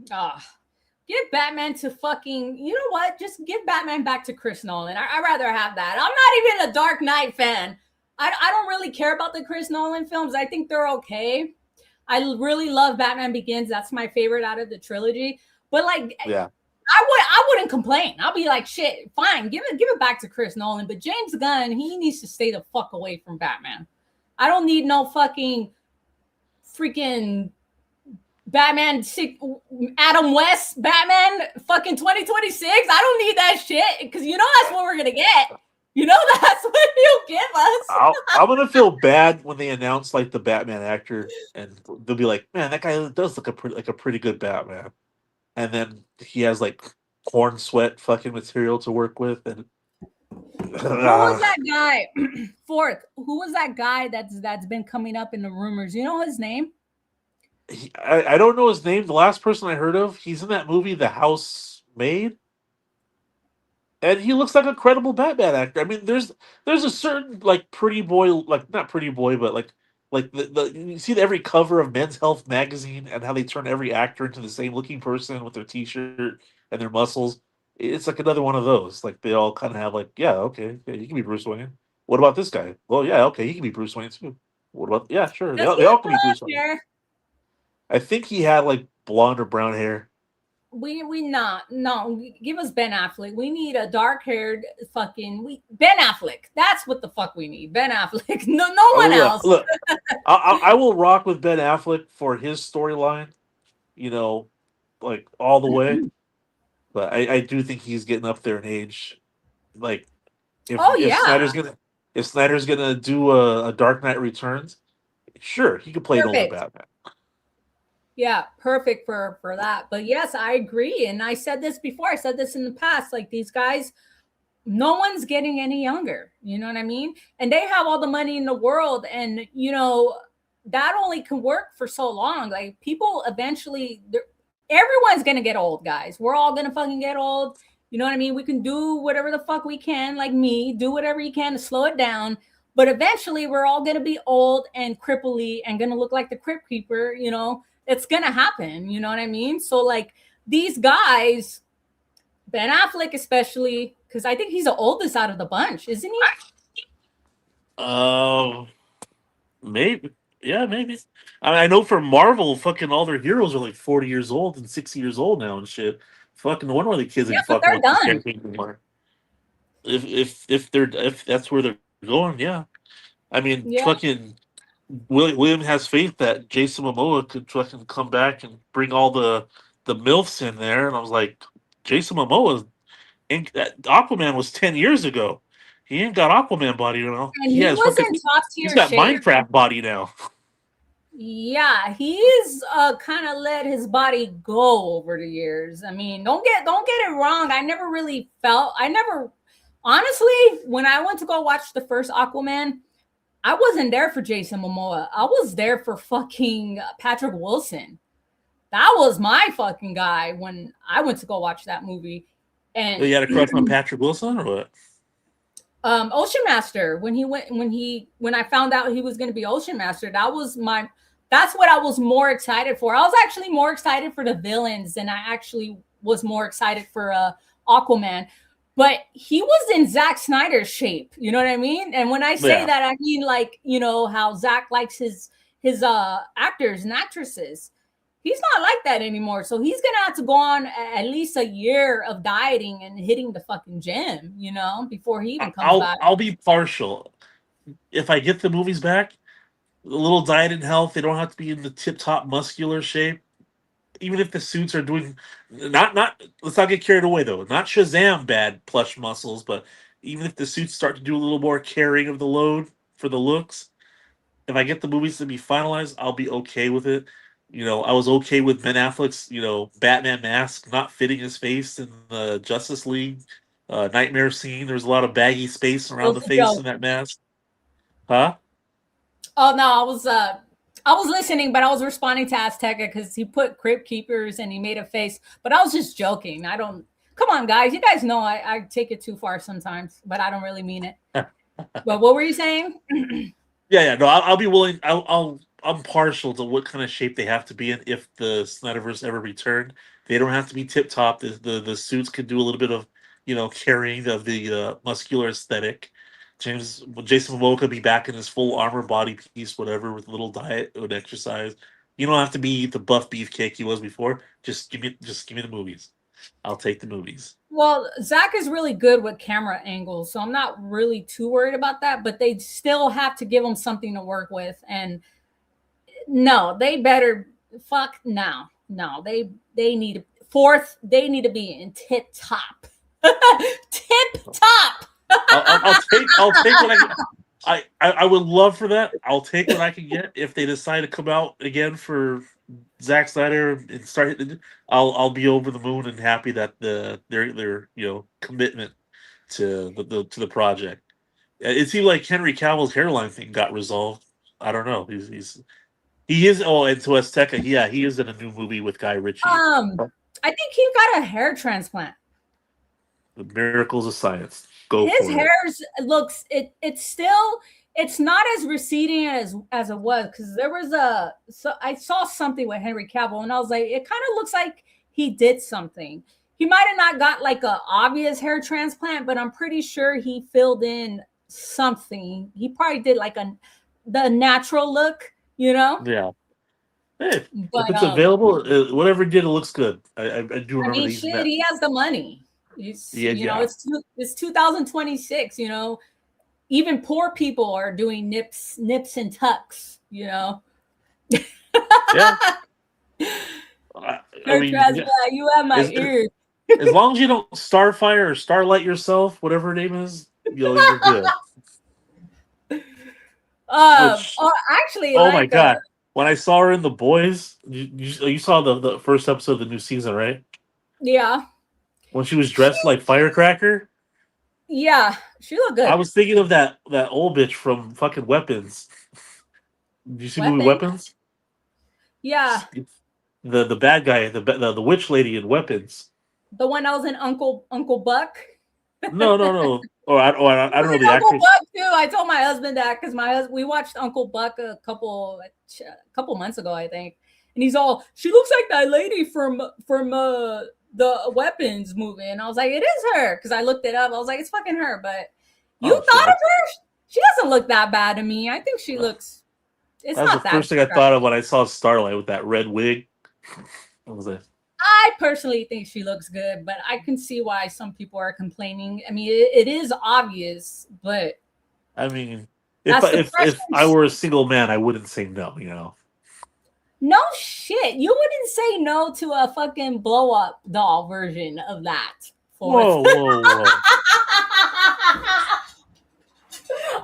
Give Batman to fucking, you know what? Just give Batman back to Chris Nolan. I'd rather have that. I'm not even a Dark Knight fan. I don't really care about the Chris Nolan films. I think they're okay. I really love Batman Begins. That's my favorite out of the trilogy. But like, I wouldn't complain. I'll be like, shit, fine, give it back to Chris Nolan. But James Gunn, he needs to stay the fuck away from Batman. I don't need no freaking Batman Adam West Batman fucking 2026. I don't need that shit because you know that's what we're gonna get. You know that's what he'll give us. I'm gonna feel bad when they announce like the Batman actor, and they'll be like, "Man, that guy does look like a pretty good Batman," and then he has like corn sweat fucking material to work with, and Who was that guy? Fourth. Who was that guy that's been coming up in the rumors? You know his name? I don't know his name. The last person I heard of, he's in that movie, The Housemaid, and he looks like a credible Batman actor. I mean, there's a certain like pretty boy, like not pretty boy, but like the you see every cover of Men's Health magazine and how they turn every actor into the same looking person with their T-shirt and their muscles. It's like another one of those. Like they all kind of have like, yeah, okay, yeah, you can be Bruce Wayne. What about this guy? Well, yeah, okay, he can be Bruce Wayne too. What about yeah, sure, Does he they all have can be blonde Bruce Wayne. hair? I think he had like blonde or brown hair. We not no. Give us Ben Affleck. We need a dark haired fucking Ben Affleck. That's what the fuck we need. Ben Affleck. No one else. Look, I will rock with Ben Affleck for his storyline, you know, like all the way. But I do think he's getting up there in age. Like Oh if yeah, Snyder's gonna do a Dark Knight Returns, sure he could play an older perfect. Batman. Yeah, perfect for that. But yes, I agree. And I said this before. I said this in the past. Like these guys, no one's getting any younger. You know what I mean? And they have all the money in the world, and you know that only can work for so long. Like people eventually, everyone's gonna get old, guys. We're all gonna fucking get old. You know what I mean? We can do whatever the fuck we can, like me, do whatever you can to slow it down. But eventually, we're all gonna be old and cripply and gonna look like the Crypt Keeper. You know, it's gonna happen. You know what I mean? So like these guys, Ben Affleck especially, because I think he's the oldest out of the bunch, isn't he? Um, maybe, yeah, maybe. I know for Marvel, fucking all their heroes are like 40 years old and 60 years old now and shit. Fucking no wonder why the kids Yeah, ain't but fucking they're with these done. characters anymore. If that's where they're going, yeah. I mean, Yeah, fucking William has faith that Jason Momoa could fucking come back and bring all the milfs in there, and I was like, Jason Momoa, Aquaman was 10 years ago. He ain't got Aquaman body now. and he was in top He's tier got shape. Minecraft body now. Yeah, he's kind of let his body go over the years. I mean, don't get it wrong. I never honestly, when I went to go watch the first Aquaman, I wasn't there for Jason Momoa. I was there for fucking Patrick Wilson. That was my fucking guy when I went to go watch that movie. And You had a crush on Patrick Wilson or what? Ocean Master, when I found out he was going to be Ocean Master, that's what I was more excited for. I was actually more excited for the villains than I actually was more excited for Aquaman. But he was in Zack Snyder's shape, you know what I mean? And when I say Yeah. that, I mean like, you know, how Zack likes his actors and actresses. He's not like that anymore. So he's gonna have to go on at least a year of dieting and hitting the fucking gym, you know, before he even comes back. I'll be partial. If I get the movies back, a little diet and health, they don't have to be in the tip top muscular shape. Even if the suits are doing not let's not get carried away though. Not Shazam bad plush muscles, but even if the suits start to do a little more carrying of the load for the looks, if I get the movies to be finalized, I'll be okay with it. You know, I was okay with Ben Affleck's, Batman mask not fitting his face in the Justice League nightmare scene. There's a lot of baggy space It around the was a face joke. in that mask. Huh? Oh no, I was listening, but I was responding to Azteca because he put Crypt Keepers and he made a face. But I was just joking. I don't come on, guys. You guys know I take it too far sometimes, but I don't really mean it. But what were you saying? Yeah. No, I'll be willing. I'm partial to what kind of shape they have to be in if the Snyderverse ever returned. They don't have to be tip top. The suits can do a little bit of carrying of the muscular aesthetic. Jason Momoa could be back in his full armor body piece, whatever, with a little diet and exercise. You don't have to be the buff beefcake he was before. Just give me the movies. I'll take the movies. Well, Zach is really good with camera angles, so I'm not really too worried about that. But they still have to give him something to work with, and no, they better fuck now. no, they need to fourth. They need to be in tip top, tip top. I'll take what I would love for that. I'll take what I can get if they decide to come out again for Zack Snyder and start. I'll be over the moon and happy that their commitment to the project. It seemed like Henry Cavill's hairline thing got resolved. I don't know. He is. Oh, and to Azteca, yeah, he is in a new movie with Guy Ritchie. I think he got a hair transplant. The miracles of science. His hair's looks it's not as receding as it was, because there was I saw something with Henry Cavill and I was like, it kind of looks like he did something. He might have not got like a obvious hair transplant, but I'm pretty sure he filled in something. He probably did like the natural look, Yeah. Hey, but, if it's available, whatever he did, it looks good. I do remember. I mean, shit, he has the money. It's 2026. Even poor people are doing nips and tucks. Yeah. I mean, you have my ear. As long as you don't Starfire or Starlight yourself, whatever her name is, you're good. Actually, oh my god! When I saw her in The Boys, you saw the first episode of the new season, right? Yeah. When she was dressed like Firecracker. Yeah, she looked good. I was thinking of that old bitch from fucking Weapons. Did you see the movie Weapons? Yeah. The bad guy, the witch lady in Weapons. The one that was in Uncle Buck. No. I don't know the actress. Uncle Buck too. I told my husband that because we watched Uncle Buck a couple months ago, I think, and he's all, she looks like that lady from the Weapons movie, and I was like, it is her, because I looked it up. I was like, it's fucking her. But you thought of her? She doesn't look that bad to me. I think she looks. It's that was not the first thing I thought of when I saw Starlight with that red wig. What was it? I personally think she looks good, but I can see why some people are complaining. I mean, it is obvious, but I mean, if I were a single man, I wouldn't say no. No shit, you wouldn't say no to a fucking blow up doll version of that. Whoa.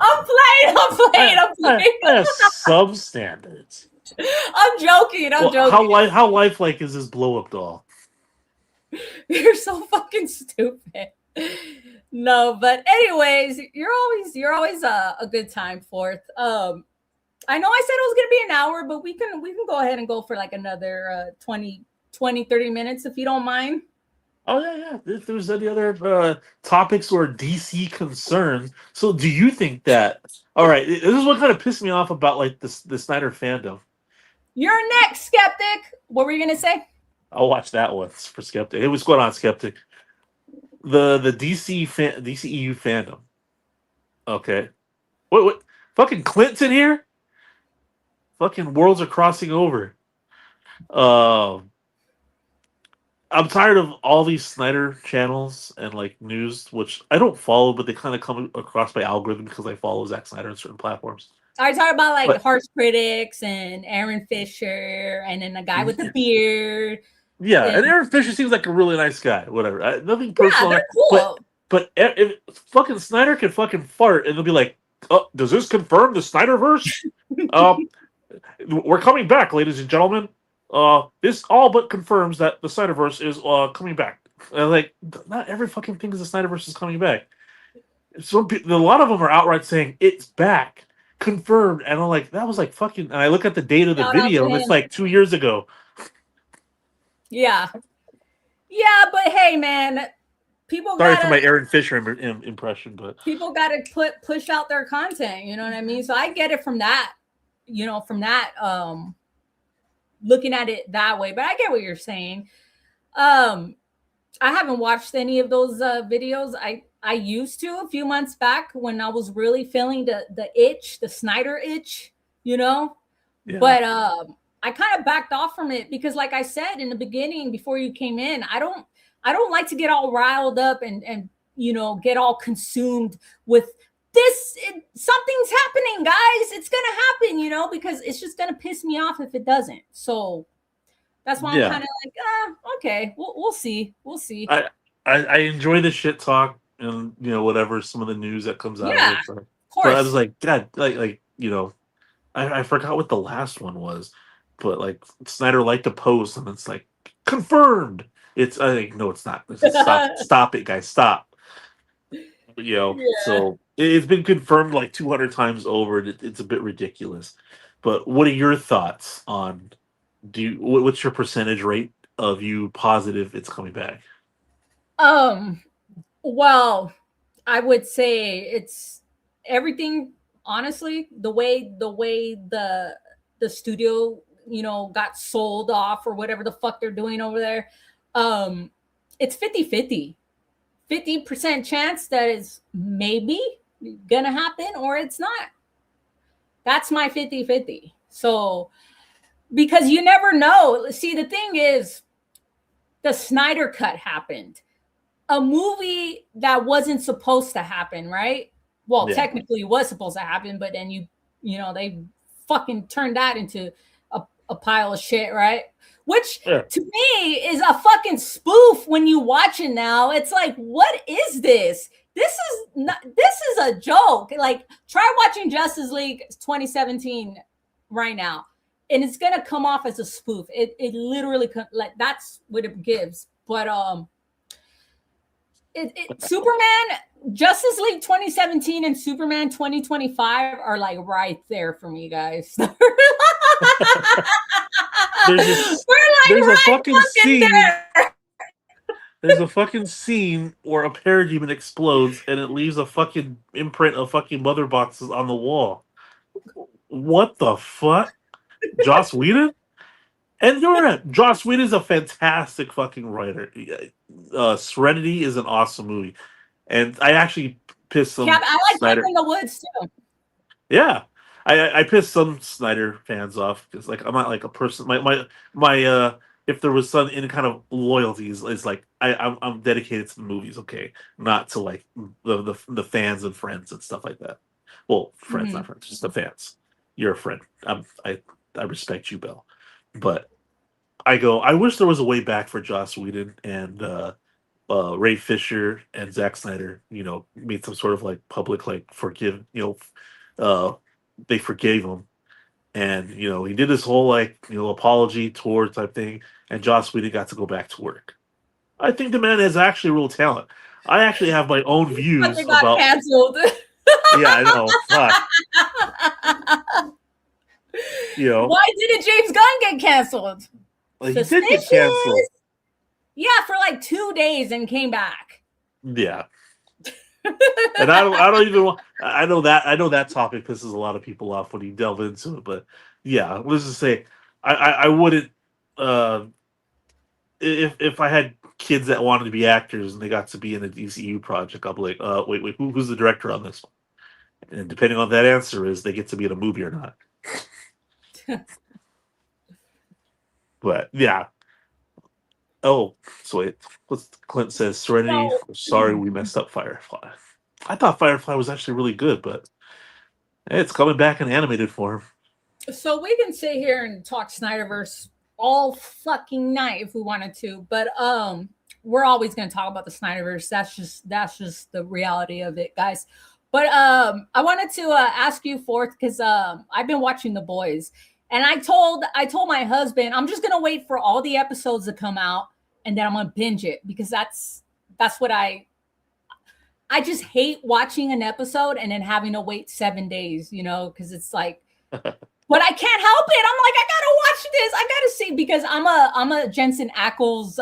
I'm playing. That's substandards. I'm joking. How lifelike is this blow up doll? You're so fucking stupid. No, but anyways, you're always a good time, Fourth. I know I said it was gonna be an hour, but we can go ahead and go for like another 20, 30 minutes if you don't mind. Oh yeah. If there's any other topics or DC concerns, so do you think that? All right, this is what kind of pissed me off about like the Snyder fandom. You're next, Skeptic. What were you gonna say? I'll watch that one for Skeptic. Hey, what's going on, Skeptic? The DCEU fandom. Okay. What? Fucking Clinton here? Fucking worlds are crossing over. I'm tired of all these Snyder channels and like news, which I don't follow, but they kind of come across my algorithm because I follow Zack Snyder on certain platforms. Are you talking about like Harsh Critics and Aaron Fisher and then the guy with the beard? Yeah, and Aaron Fisher seems like a really nice guy. Whatever, nothing personal. Yeah, they're cool. But if fucking Snyder can fucking fart and they'll be like, "Oh, does this confirm the Snyderverse?" We're coming back, ladies and gentlemen. This all but confirms that the Snyderverse is coming back. Like, not every fucking thing is the Snyderverse is coming back. A lot of them are outright saying it's back, confirmed, and I'm like, that was like fucking. And I look at the date of the video, and it's like 2 years ago. Yeah, but hey, man, people. Sorry for my Aaron Fisher impression, but people got to push out their content. You know what I mean? So I get it from that. Looking at it that way, but I get what you're saying. I haven't watched any of those videos. I used to a few months back when I was really feeling the itch, the Snyder itch, Yeah. But I kind of backed off from it because, like I said in the beginning, before you came in, I don't like to get all riled up and get all consumed with this. Something's happening, guys. It's gonna happen, because it's just gonna piss me off if it doesn't. So That's why I'm Yeah. kind of like, okay, we'll see. We'll see. I enjoy the shit talk and whatever some of the news that comes out of Yeah, it. of But I was course. like, God, I forgot what the last one was, but like Snyder liked to post and it's like confirmed. It's I think no, it's not. It's just, stop it, guys, stop. Yeah. So it's been confirmed like 200 times over. And it's a bit ridiculous. But what are your thoughts on? What's your percentage rate of you positive it's coming back? Well, I would say it's everything. Honestly, the way the studio got sold off or whatever the fuck they're doing over there, um, it's 50% chance that it's maybe gonna happen or it's not. That's my 50-50. So because you never know. See, the thing is, the Snyder cut happened, a movie that wasn't supposed to happen, right? Well, Yeah. technically it was supposed to happen, but then they fucking turned that into a pile of shit, right? Which Yeah. to me is a fucking spoof when you watch it now. It's like, what is this? This is a joke. Like, try watching Justice League 2017 right now. And it's gonna come off as a spoof. It literally like that's what it gives. But Superman, Justice League 2017 and Superman 2025 are like right there for me, guys. We're like There's a right fucking fucking scene. there. There's a fucking scene where a parademon explodes and it leaves a fucking imprint of fucking mother boxes on the wall. What the fuck? Joss Whedon? And you're right. Joss Whedon is a fantastic fucking writer. Serenity is an awesome movie. And I actually pissed some I like Cabin Snyder. in the Woods too. Yeah. I pissed some Snyder fans off because like I'm not like a person my if there was some any kind of loyalties is like I'm dedicated to the movies, okay, not to like the fans and friends and stuff like that. Well, friends, Mm-hmm. not friends, just the fans. You're a friend. I respect you, Bill, but I wish there was a way back for Joss Whedon and Ray Fisher and Zack Snyder, made some sort of like public like forgive, uh, they forgave him, and he did this whole like apology tour type thing, and Joss Whedon got to go back to work. I think the man has actually real talent. I actually have my own But they views got about. canceled. Yeah, I know. Fuck. Why didn't James Gunn get canceled? He did get canceled. Suspicious. Yeah, for like 2 days and came back. Yeah. And I don't even want. I know that topic pisses a lot of people off when you delve into it. But yeah, let's just say I wouldn't. If I had kids that wanted to be actors and they got to be in a DCU project, I'll be like, wait, who's the director on this one? And depending on that answer is they get to be in a movie or not. But yeah. Oh, so wait. What's Clint says? Serenity. Sorry, we messed up Firefly. I thought Firefly was actually really good, but it's coming back in animated form. So we can sit here and talk Snyderverse all fucking night if we wanted to, but we're always going to talk about the Snyderverse. That's just the reality of it, guys. But I wanted to ask you forth because I've been watching The Boys, and I told my husband I'm just gonna wait for all the episodes to come out, and then I'm gonna binge it because that's what I just hate watching an episode and then having to wait 7 days, because it's like, but I can't help it. I'm like, I gotta watch this. I gotta see because I'm a Jensen Ackles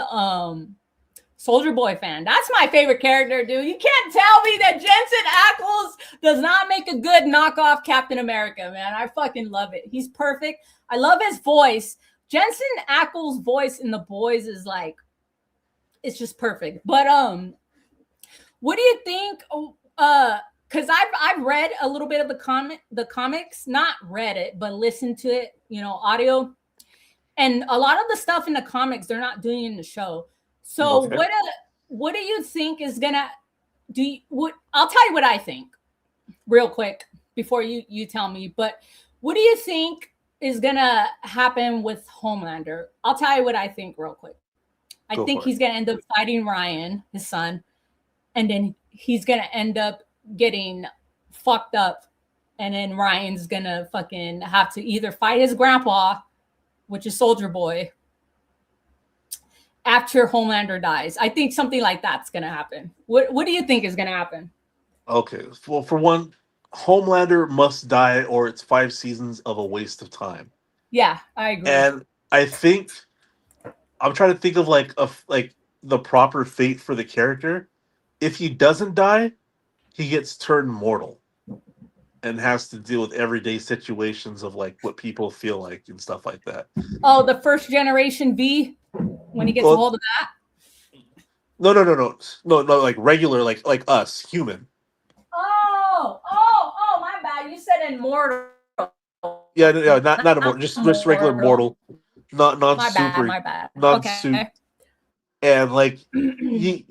Soldier Boy fan. That's my favorite character, dude. You can't tell me that Jensen Ackles does not make a good knockoff Captain America, man. I fucking love it. He's perfect. I love his voice. Jensen Ackles' voice in The Boys is like, it's just perfect. But what do you think? Because I've read a little bit of the comics, not read it, but listened to it, audio. And a lot of the stuff in the comics they're not doing in the show. So Okay. what do you think is gonna I'll tell you what I think real quick before you tell me. But what do you think is gonna happen with Homelander. I'll tell you what I think real quick. I Go think for he's it. gonna end up fighting Ryan, his son, and then he's gonna end up getting fucked up, and then Ryan's gonna fucking have to either fight his grandpa, which is Soldier Boy, after Homelander dies. I think something like that's gonna happen. What do you think is gonna happen? Okay. Well, for one, Homelander must die, or it's 5 seasons of a waste of time. Yeah, I agree. And I think I'm trying to think of like the proper fate for the character. If he doesn't die, he gets turned mortal and has to deal with everyday situations of like what people feel like and stuff like that. Oh, the first generation V when he gets a Well, hold of that. no, like regular, like us, human. Oh, my bad. You said immortal. Yeah, no, not Not immortal, just regular mortal. mortal, not My bad. super, My bad. not Okay. soup, and like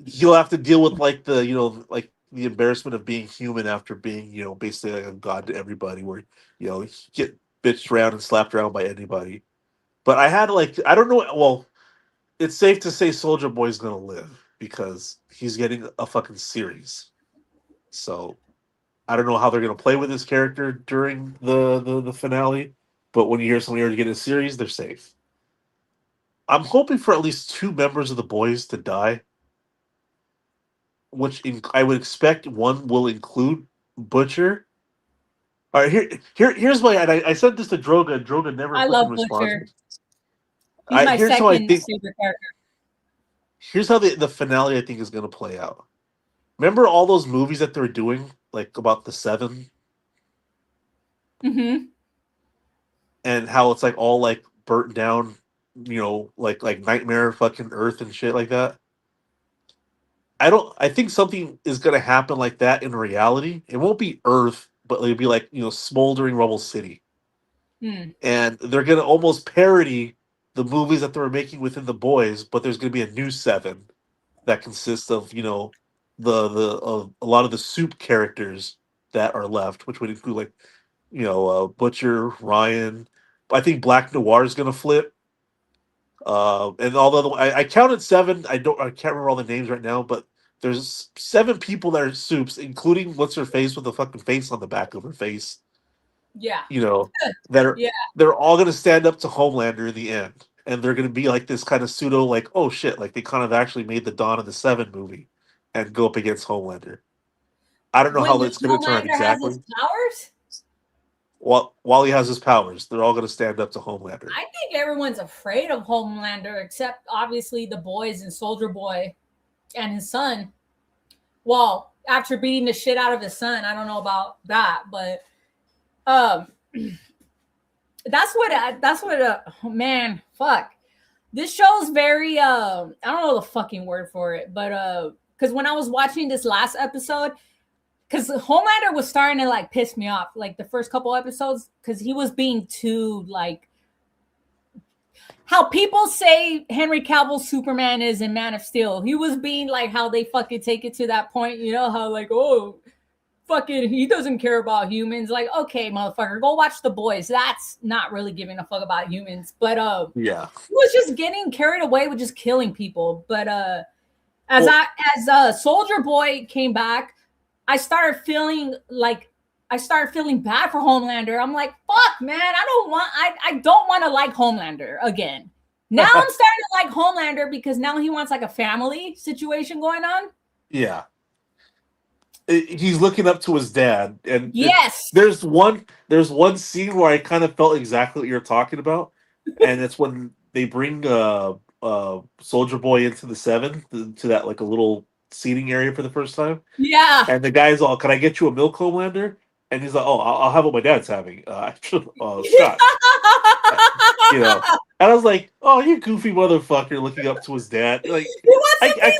he'll have to deal with like the like the embarrassment of being human after being basically like a god to everybody, where he get bitched around and slapped around by anybody. But I had like I don't know. Well, it's safe to say Soldier Boy's gonna live because he's getting a fucking series. So I don't know how they're gonna play with his character during the finale. But when you hear somebody already get a series, they're safe. I'm hoping for at least two members of the boys to die, which I would expect one will include Butcher. All right, here's my. And I said this to Droga. And Droga never I fucking love responds. Butcher. He's my Here's how I second think. favorite character. Here's how the finale I think is going to play out. Remember all those movies that they were doing, like about the Seven, Mm-hmm. and how it's like all like burnt down, like Nightmare fucking Earth and shit like that. I think something is gonna happen like that in reality. It won't be Earth, but it'll be like, smoldering rubble city. Hmm. And they're gonna almost parody the movies that they were making within the boys, but there's gonna be a new Seven that consists of, the of a lot of the soup characters that are left, which would include like, Butcher, Ryan. I think Black Noir is gonna flip. And all the other, I counted seven. I can't remember all the names right now, but there's seven people that are soups, including what's her face with the fucking face on the back of her face. Yeah. You know, that are Yeah. they're all gonna stand up to Homelander in the end, and they're gonna be like this kind of pseudo, like, oh shit, like they kind of actually made the Dawn of the Seven movie, and go up against Homelander. I don't know When how that's gonna turn out Homelander has his exactly. powers, While he has his powers, they're all gonna stand up to Homelander. I think everyone's afraid of Homelander, except obviously the boys and Soldier Boy and his son. Well, after beating the shit out of his son, I don't know about that, but um, oh, man, fuck. This show's very I don't know the fucking word for it, but because when I was watching this last episode, because Homelander was starting to like piss me off, like the first couple episodes, because he was being too like how people say Henry Cavill's Superman is in Man of Steel. He was being like how they fucking take it to that point, how like, oh, fucking he doesn't care about humans. Like, okay, motherfucker, go watch The Boys. That's not really giving a fuck about humans. But Yeah. he was just getting carried away with just killing people. But as Well, Soldier Boy came back, I started feeling bad for Homelander. I'm like, fuck, man, I don't want to like Homelander again. Now I'm starting to like Homelander because now he wants like a family situation going on. yeah. He's looking up to his dad, and Yes. there's one scene where I kind of felt exactly what you're talking about, and it's when they bring Soldier Boy into the Seven to that like a little seating area for the first time, Yeah. and the guy's all, "Can I get you a milk, Homelander?" And he's like, "Oh, I'll have what my dad's having, Scott." And I was like, "Oh, you goofy motherfucker!" Looking up to his dad, like He wants to I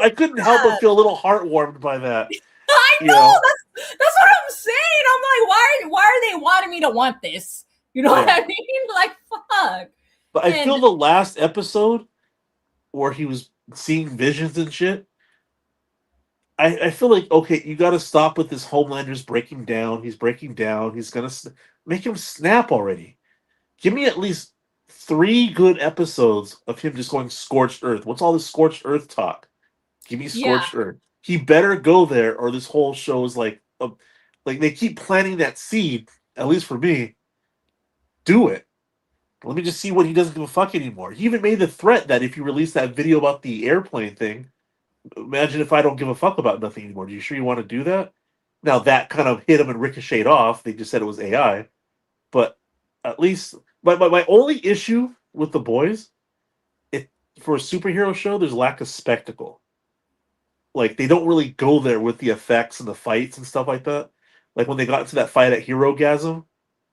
be couldn't help but that. feel a little heartwarmed by that. I You know. know, That's what I'm saying. I'm like, why are they wanting me to want this? You know what yeah. I mean? Like, fuck. But I And feel the last episode where he was seeing visions and shit. I feel like, okay, you got to stop with this. Homelander's breaking down. He's breaking down. He's gonna make him snap already. Give me at least 3 good episodes of him just going scorched earth. What's all this scorched earth talk? Give me Yeah, scorched earth. He better go there, or this whole show is like they keep planting that seed. At least for me, do it. Let me just see what he doesn't give a fuck anymore. He even made the threat that if you release that video about the airplane thing, imagine if I don't give a fuck about nothing anymore. Do you sure you want to do that? Now that kind of hit him and ricocheted off. They just said it was AI, but at least my only issue with the boys, it for a superhero show, there's lack of spectacle. Like they don't really go there with the effects and the fights and stuff like that. Like when they got into that fight at Hero Gasm,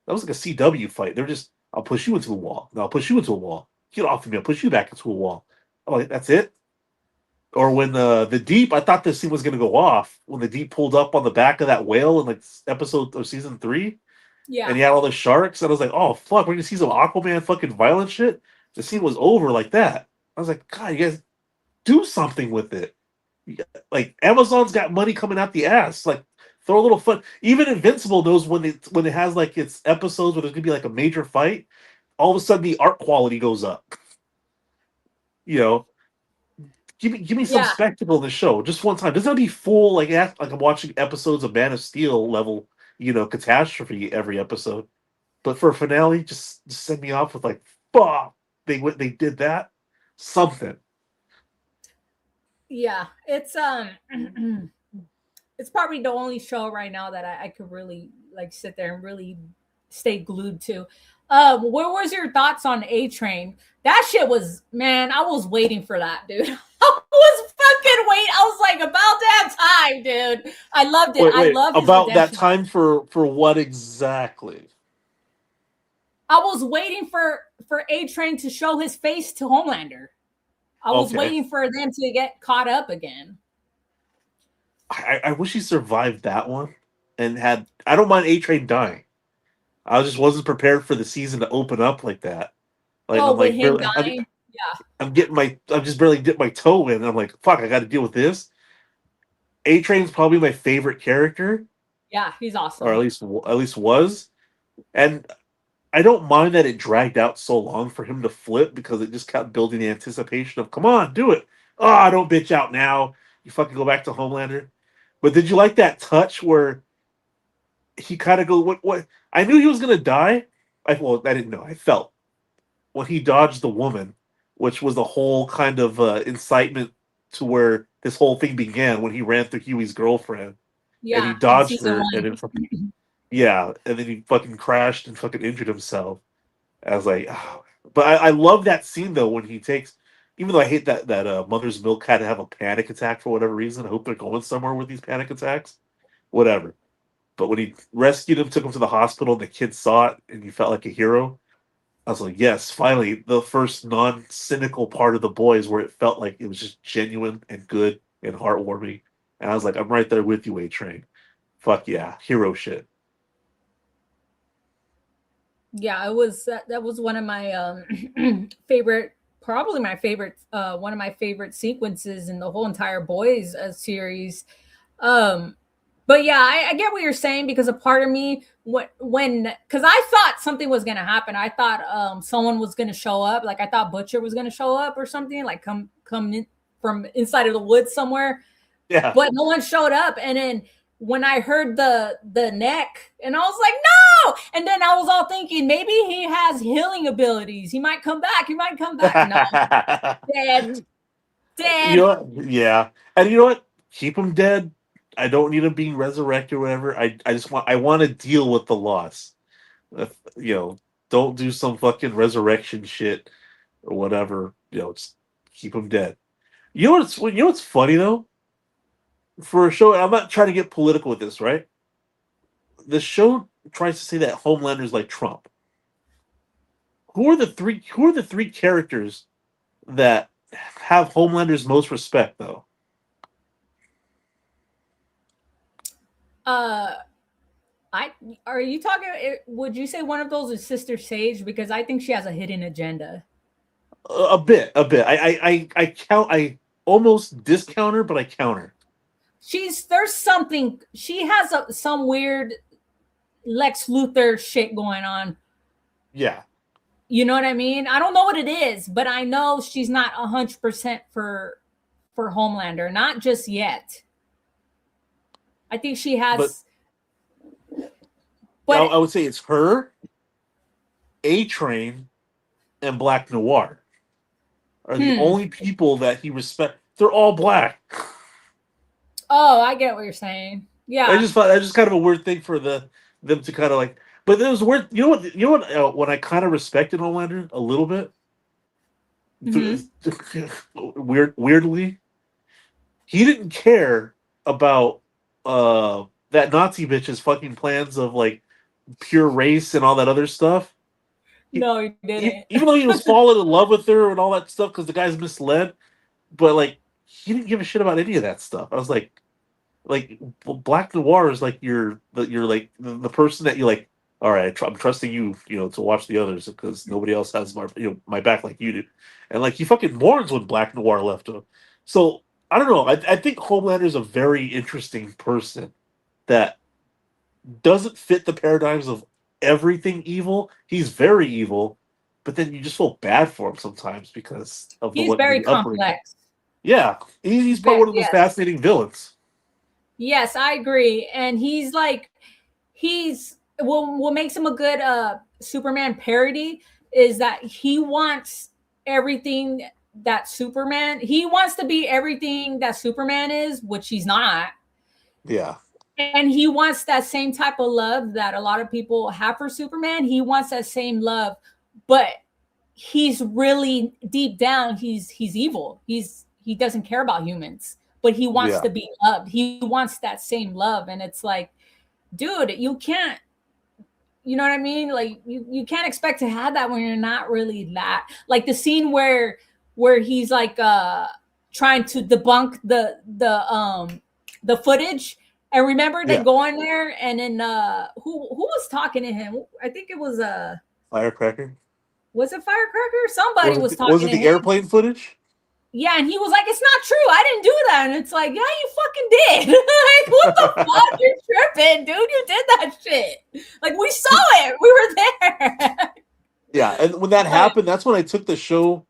that was like a CW fight. They're just, I'll push you into a wall. No, I'll push you into a wall. Get off of me. I'll push you back into a wall. I'm like, that's it. Or when the Deep, I thought this scene was gonna go off when the Deep pulled up on the back of that whale in like episode or season 3, yeah, and he had all the sharks, and I was like, oh fuck, we're gonna see some Aquaman fucking violent shit. The scene was over like that. I was like, God, you guys do something with it. Like Amazon's got money coming out the ass. Like throw a little fun. Even Invincible knows when it has like its episodes where there's gonna be like a major fight. All of a sudden the art quality goes up. You know, give me some yeah, spectacle in the show just one time. Doesn't have to be full like like I'm watching episodes of Man of Steel level, catastrophe every episode. But for a finale, just send me off with like, fuck, they did that, something. yeah. It's probably the only show right now that I could really like sit there and really stay glued to. What was your thoughts on A Train? That shit was, man, I was waiting for that, dude. I was fucking waiting. I was like, about that time, dude. I loved it. I Wait, love his about that redemption. time for what exactly? I was waiting for A Train to show his face to Homelander. I was Okay. waiting for them to get caught up again. I wish he survived that one and had. I don't mind A Train dying. I just wasn't prepared for the season to open up like that. Like Oh, I'm with like him barely, dying? Yeah. I'm just barely dipped my toe in. And I'm like, fuck, I got to deal with this. A Train's probably my favorite character, Yeah, he's or awesome. at least was. And I don't mind that it dragged out so long for him to flip because it just kept building the anticipation of, come on, do it. Oh, don't bitch out now. You fucking go back to Homelander. But did you like that touch where he kind of go, what? I knew he was gonna die. I didn't know. I felt when he dodged the woman, which was the whole kind of incitement to where this whole thing began when he ran through Huey's girlfriend and he Yeah, in dodged season her and one. then yeah, and then he fucking crashed and fucking injured himself. I was like, oh. But I love that scene though when he takes. Even though I hate that mother's milk had to have a panic attack for whatever reason. I hope they're going somewhere with these panic attacks. Whatever. But when he rescued him, took him to the hospital, and the kid saw it, and he felt like a hero. I was like, yes, finally, the first non-cynical part of the boys where it felt like it was just genuine and good and heartwarming. And I was like, I'm right there with you, A Train. Fuck yeah, hero shit. Yeah, it was that was one of my favorite, probably my favorite, one of my favorite sequences in the whole entire Boys series. Um, but yeah, I get what you're saying because a part of me when because I thought something was gonna happen. I thought someone was gonna show up. Like I thought Butcher was gonna show up or something. Like come in from inside of the woods somewhere, Yeah. but no one showed up. And then when I heard the neck, and I was like, no. And then I was all thinking maybe he has healing abilities. He might come back. He might come back. No, dead, You dead. know what? Yeah. And you know what? Keep him dead. I don't need him being resurrected or whatever. I want to deal with the loss. You know, don't do some fucking resurrection shit or whatever. Just keep him dead. You know what's funny though? For a show, I'm not trying to get political with this, right? The show tries to say that Homelander's like Trump. Who are the three characters that have Homelander's most respect though? Uh, I are you talking? Would you say one of those is Sister Sage? Because I think she has a hidden agenda. A bit, a bit. I count. I almost discount her, but I count her. There's something she has some weird Lex Luthor shit going on. Yeah, You know what I mean? I don't know what it is, but I know she's not 100% for Homelander, not just yet. I think she But has, I, but I would say it's her, A Train, and Black Noir are the hmm. only people that he respect. They're all black. Oh, I get what you're saying. I Yeah. just thought that's just kind of a weird thing for them to kind of like. But it was weird. You know what? You know what? When I kind of respected Homelander a little bit, Hmm. weirdly, he didn't care about that Nazi bitch's fucking plans of like pure race and all that other stuff. He, No, he didn't. even though he was falling in love with her and all that stuff because the guy's misled, but like he didn't give a shit about any of that stuff. I was like Black Noir is like you're like the person that you like. All right, I'm trusting you, to watch the others because nobody else has my back like you do, and like he fucking mourns when Black Noir left him. So I don't know. I think Homelander is a very interesting person that doesn't fit the paradigms of everything evil. He's very evil, but then you just feel bad for him sometimes because of He's very the upbringing. complex. Yeah, he's probably one of the most Yes. fascinating villains. Yes, I agree. And he's like, he's what makes him a good Superman parody is that he wants everything that Superman, he wants to be everything that Superman is, which he's not. Yeah. And he wants that same type of love that a lot of people have for Superman. He wants that same love, but he's really deep down, he's evil. He doesn't care about humans, but he wants Yeah. to be loved. He wants that same love. And it's like, dude, you can't, you know what I mean? Like you can't expect to have that when you're not really that. Like the scene where he's like trying to debunk the footage. And remember they Yeah. go in there and then who was talking to him? I think it Firecracker. was it Firecracker? Somebody was Was talking it to the him. airplane footage? Yeah, and he was like, "It's not true. I didn't do that." And it's like, "Yeah, you fucking did." Like, what the fuck? You're tripping, dude. You did that shit. Like, we saw it. We were there. Yeah, and when that But happened, that's when I took the show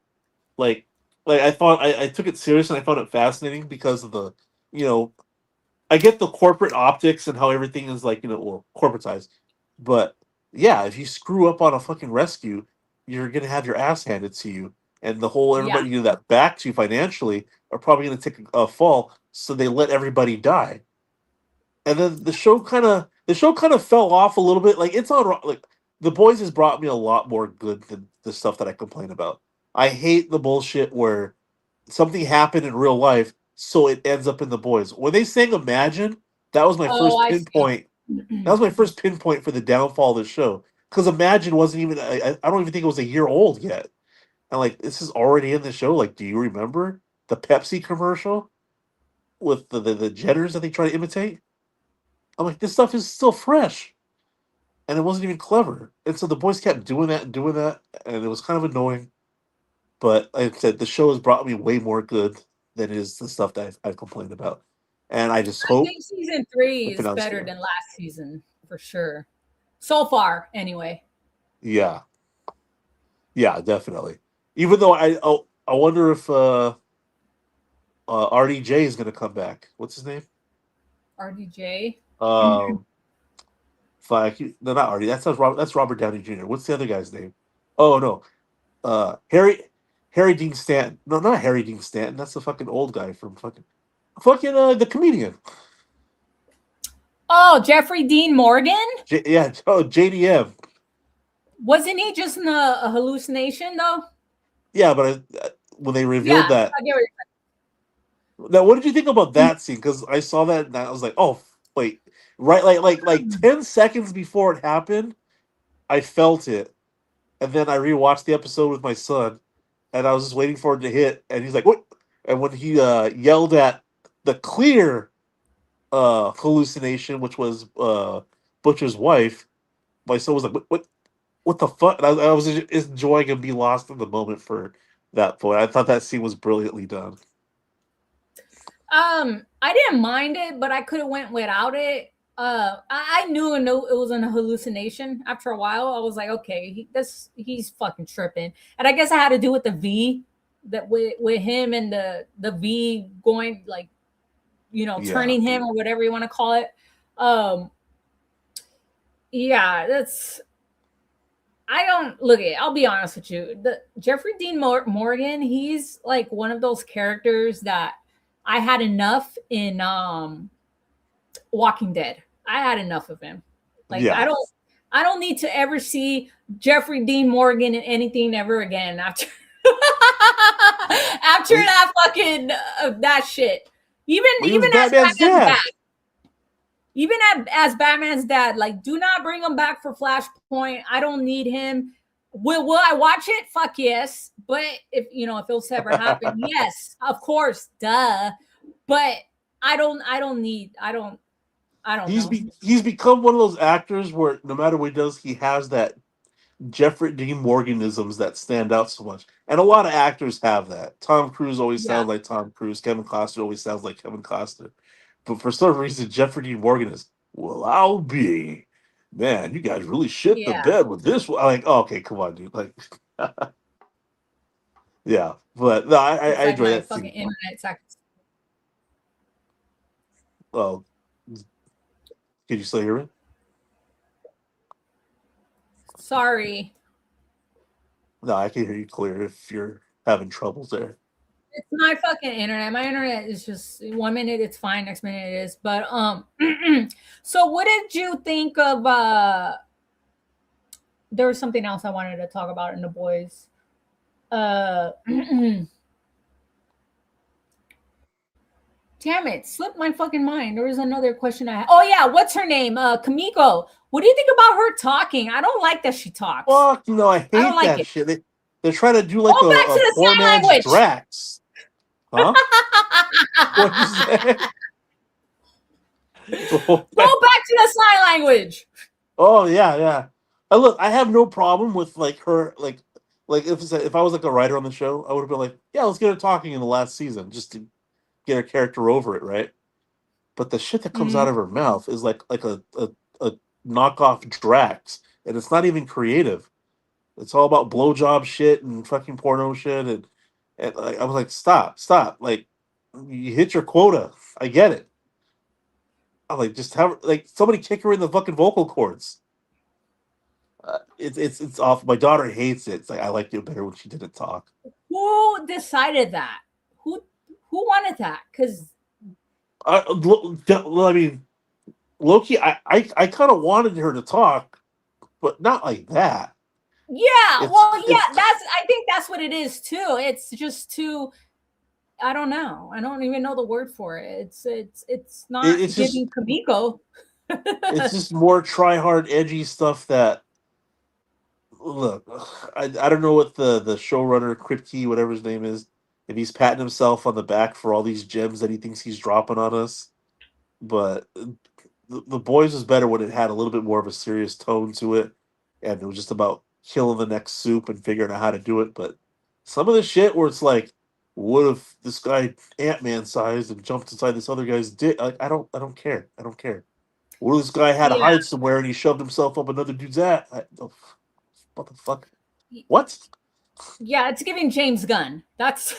like I thought I took it serious and I found it fascinating because of the you know I get the corporate optics and how everything is like corporatized, but yeah, if you screw up on a fucking rescue, you're gonna have your ass handed to you, and the whole yeah. everybody you do that back to financially are probably gonna take a fall, so they let everybody die. And then the show kind of fell off a little bit. Like it's on like the boys has brought me a lot more good than the stuff that I complain about. I hate the bullshit where something happened in real life, so it ends up in the boys. When they sang Imagine, that was my Oh, first I see. pinpoint. That was my first pinpoint for the downfall of the show. Because Imagine wasn't even I don't even think it was a year old yet. And like this is already in the show. Like, do you remember the Pepsi commercial with the Jenners that they try to imitate? I'm like, this stuff is still fresh, and it wasn't even clever. And so the boys kept doing that, and it was kind of annoying. But like I said, the show has brought me way more good than is the stuff that I've complained about. And I just I hope think season 3 the is finale's better good. than last season for sure. So far, anyway. Yeah, yeah, definitely. Even though I wonder if RDJ is going to come back. What's his name? RDJ. Um, no, not RD. That's Robert Downey Jr. What's the other guy's name? Oh no, Harry Dean Stanton. No, not Harry Dean Stanton. That's the fucking old guy from fucking the comedian. Oh, Jeffrey Dean Morgan? Yeah, oh JDM. Wasn't he just in a hallucination though? Yeah, but when they Yeah, revealed that, I get what you're now what did you think about that scene? Because I saw that and I was like, oh wait, right, like saying. 10 seconds before it happened, I felt it, and then I rewatched the episode with my son, and I was just waiting for it to hit, and he's like, what? And when he yelled at the clear hallucination, which was Butcher's wife, my son was like, what the fuck? And I was just enjoying and be lost in the moment for that point. I thought that scene was brilliantly done. I didn't mind it, but I could have went without it. I knew it was a hallucination. After a while, I was like, okay, he's fucking tripping. And I guess I had to do with the V, that with him and the V going like, Yeah. turning him or whatever you want to call it. Um, yeah, that's I don't look at. I'll be honest with you. The Jeffrey Dean Morgan, he's like one of those characters that I had enough in Walking Dead. I had enough of him. Like Yeah. I don't need to ever see Jeffrey Dean Morgan in anything ever again after after Well, that fucking that shit. Even he was as Batman's Batman's dad, dad. as Batman's dad, like do not bring him back for Flashpoint. I don't need him. Will I watch it? Fuck yes. But if if it'll ever happen, yes, of course, duh. But I don't know. He's become one of those actors where no matter what he does, he has that Jeffrey Dean Morganisms that stand out so much. And a lot of actors have that. Tom Cruise always Yeah, sounds like Tom Cruise. Kevin Costner always sounds like Kevin Costner. But for some reason, Jeffrey Dean Morgan is, well, I'll be. Man, you guys really shit the yeah. bed with this one. I'm like, oh, okay, come on, dude. Like, yeah. But no, It's I like enjoy my that fucking scene. internet sec. Oh, can you still hear me? Sorry. No, I can hear you clear if you're having troubles there. It's my fucking internet. My internet is just 1 minute it's fine, next minute it is. But so what did you think of there was something else I wanted to talk about in the boys. Damn it, slipped my fucking mind. There was another question I had. Oh yeah, what's her name? Kamiko. What do you think about her talking? I don't like that she talks. Fuck, I I don't hate like that it. shit. They're trying to do like Go back to a the poor sign man's language. Drax. Huh? What'd you say? Go back to the sign language. Oh yeah, yeah. Look, I have no problem with like her, like if I was like a writer on the show, I would have been like, yeah, let's get her talking in the last season just to get her character over it, right? But the shit that comes out Mm, of her mouth is like a knockoff Drax, and it's not even creative. It's all about blowjob shit and fucking porno shit, and like, I was like, stop, like you hit your quota. I get it. I'm like, just have like somebody kick her in the fucking vocal cords. It's awful. My daughter hates it. It's like I liked it better when she didn't talk. who decided that? Who who wanted that? Because I mean, Loki. I kind of wanted her to talk, but not like that. yeah, It's well, yeah, it's I think that's what it is too. It's just too. I don't know. I don't even know the word for it. It's not it's just giving Kamiko. it's just more try hard, edgy stuff that look. I don't know what the showrunner Kripke, whatever his name is, if he's patting himself on the back for all these gems that he thinks he's dropping on us. But the boys was better when it had a little bit more of a serious tone to it, and it was just about killing the next soup and figuring out how to do it. But some of the shit where it's like, what if this guy Ant-Man sized and jumped inside this other guy's dick? Like, I don't care. I don't care. What if this guy had to Yeah, hide somewhere and he shoved himself up another dude's ass? What the fuck? What? yeah, it's giving James Gunn. That's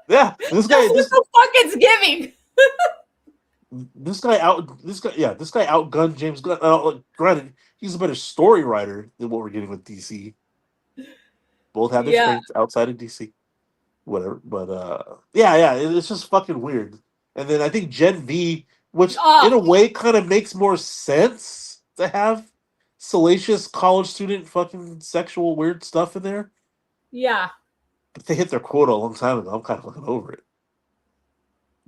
Yeah, this that's guy, what the fuck it's giving. this guy outgunned James Gunn. Like, granted, he's a better story writer than what we're getting with DC. Both have their Yeah. strengths outside of DC, whatever. But yeah, it's just fucking weird. And then I think Gen V, which Oh, in a way kind of makes more sense to have salacious college student fucking sexual weird stuff in there. yeah. But they hit their quota a long time ago. I'm kind of looking over it.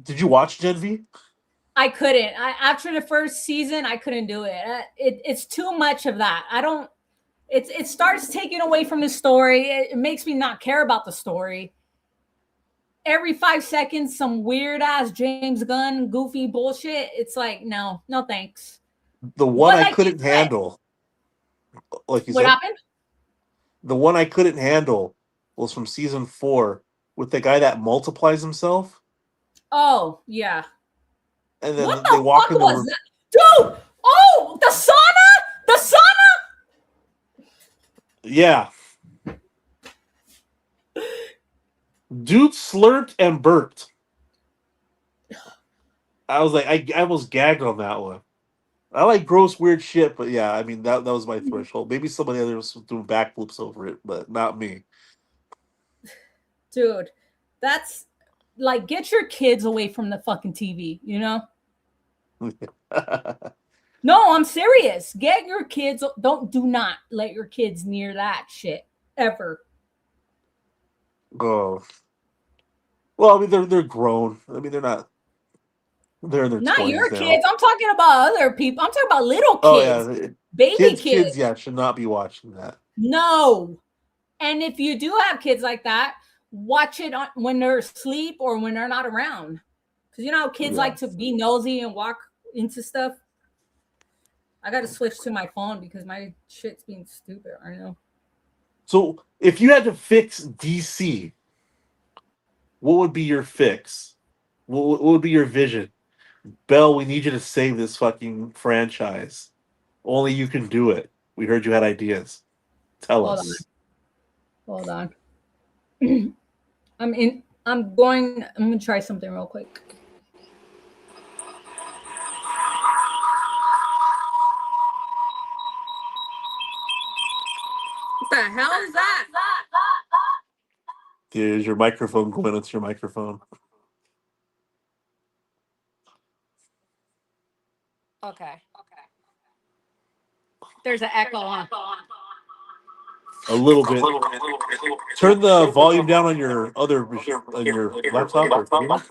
Did you watch Gen V? I couldn't. After the first season, I couldn't do it. It's too much of that. I don't. It starts taking away from the story. It makes me not care about the story. Every 5 seconds, some weird ass James Gunn goofy bullshit. It's like no, no thanks. The one But I like you couldn't said, handle, like you what said, happened? the one I couldn't handle was from season 4 with the guy that multiplies himself, Oh yeah. and What then they the walk fuck in the was room. that? Dude! Oh, the sauna! The sauna! Yeah. Dude slurped and burped. I was like, I almost gagged on that one. I like gross, weird shit, but yeah, I mean that was my threshold. Maybe somebody else was doing backflips over it, but not me. Dude, that's like, get your kids away from the fucking TV, you know? No, I'm serious. Get your kids, do not let your kids near that shit ever. Oh, well, I mean they're grown. I mean they're in their Not 20s your now. kids. I'm talking about other people. I'm talking about little Oh kids, yeah, baby kids, kids. yeah, should not be watching that. No. And if you do have kids like that, watch it when they're asleep or when they're not around. Because you know how kids like to be nosy and walk into stuff. I got to switch to my phone because my shit's being stupid. I know. So if you had to fix DC, what would be your fix? What would be your vision? Bell, we need you to save this fucking franchise. Only you can do it. We heard you had ideas. Tell Hold on. us. Hold on. I'm gonna try something real quick. What the hell is that? Is your microphone going? It's your microphone. Okay. There's an echo on. A little bit. Turn the volume down on your on your laptop or computer.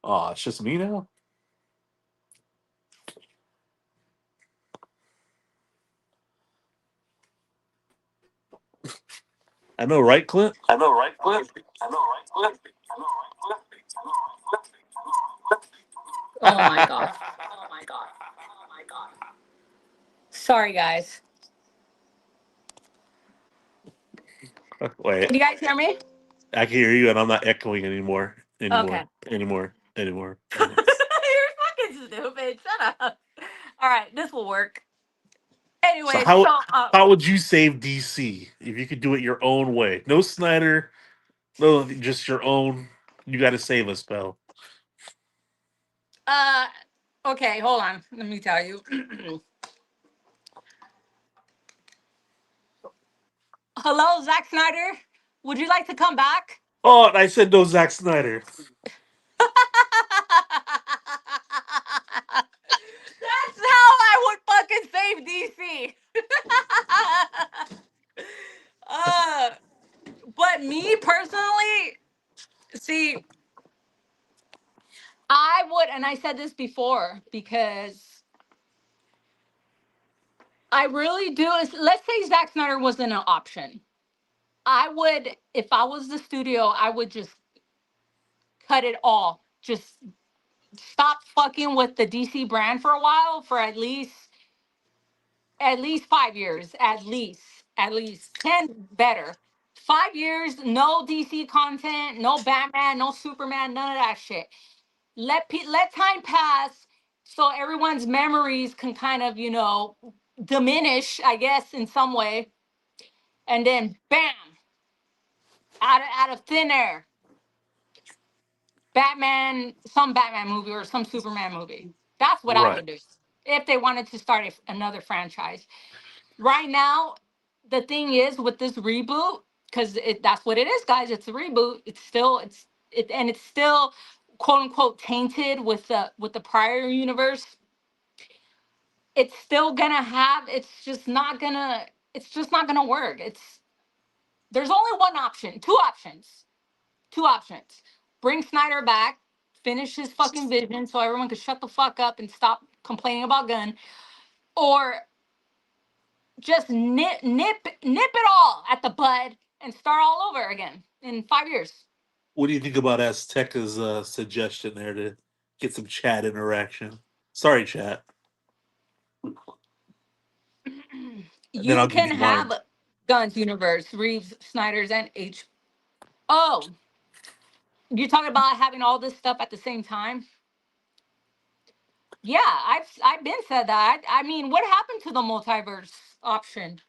Oh, it's just me now. I know, right, Clint? Oh my god. Sorry, guys. Wait, Can you guys hear me? I can hear you, and I'm not echoing anymore. Okay. Anymore. You're fucking stupid. Shut up. All right, this will work. So Anyway, how would you save DC if you could do it your own way? No Snyder, no, just your own. You got to save us, Bell. okay, hold on. Let me tell you. Hello, Zack Snyder. Would you like to come back? Oh, and I said no, Zack Snyder. That's how I would fucking save DC. uh, but me personally, see, I would, and I said this before because I really do. Let's say Zack Snyder wasn't an option. I would, if I was the studio, I would just cut it all. Just stop fucking with the DC brand for a while, for at least 5 years, at least 10 better. 5 years, no DC content, no Batman, no Superman, none of that shit. Let time pass so everyone's memories can kind of diminish, I guess, in some way, and then bam, out of thin air, some Batman movie or some Superman movie. That's what I Right. would do if they wanted to start another franchise. Right now, the thing is with this reboot, because that's what it is, guys. It's a reboot. It's still quote unquote tainted with the prior universe. It's still gonna have. It's just not gonna work. There's only one option, two options. Bring Snyder back, finish his fucking vision, so everyone could shut the fuck up and stop complaining about Gunn, or just nip it all at the bud and start all over again in 5 years. What do you think about Azteca's suggestion there to get some chat interaction? Sorry, chat. And then You I'll give can you mine. have Gunn's universe, Reeves, Snyder's, and H. Oh, You're talking about having all this stuff at the same time. Yeah, I've been said that. I mean, what happened to the multiverse option?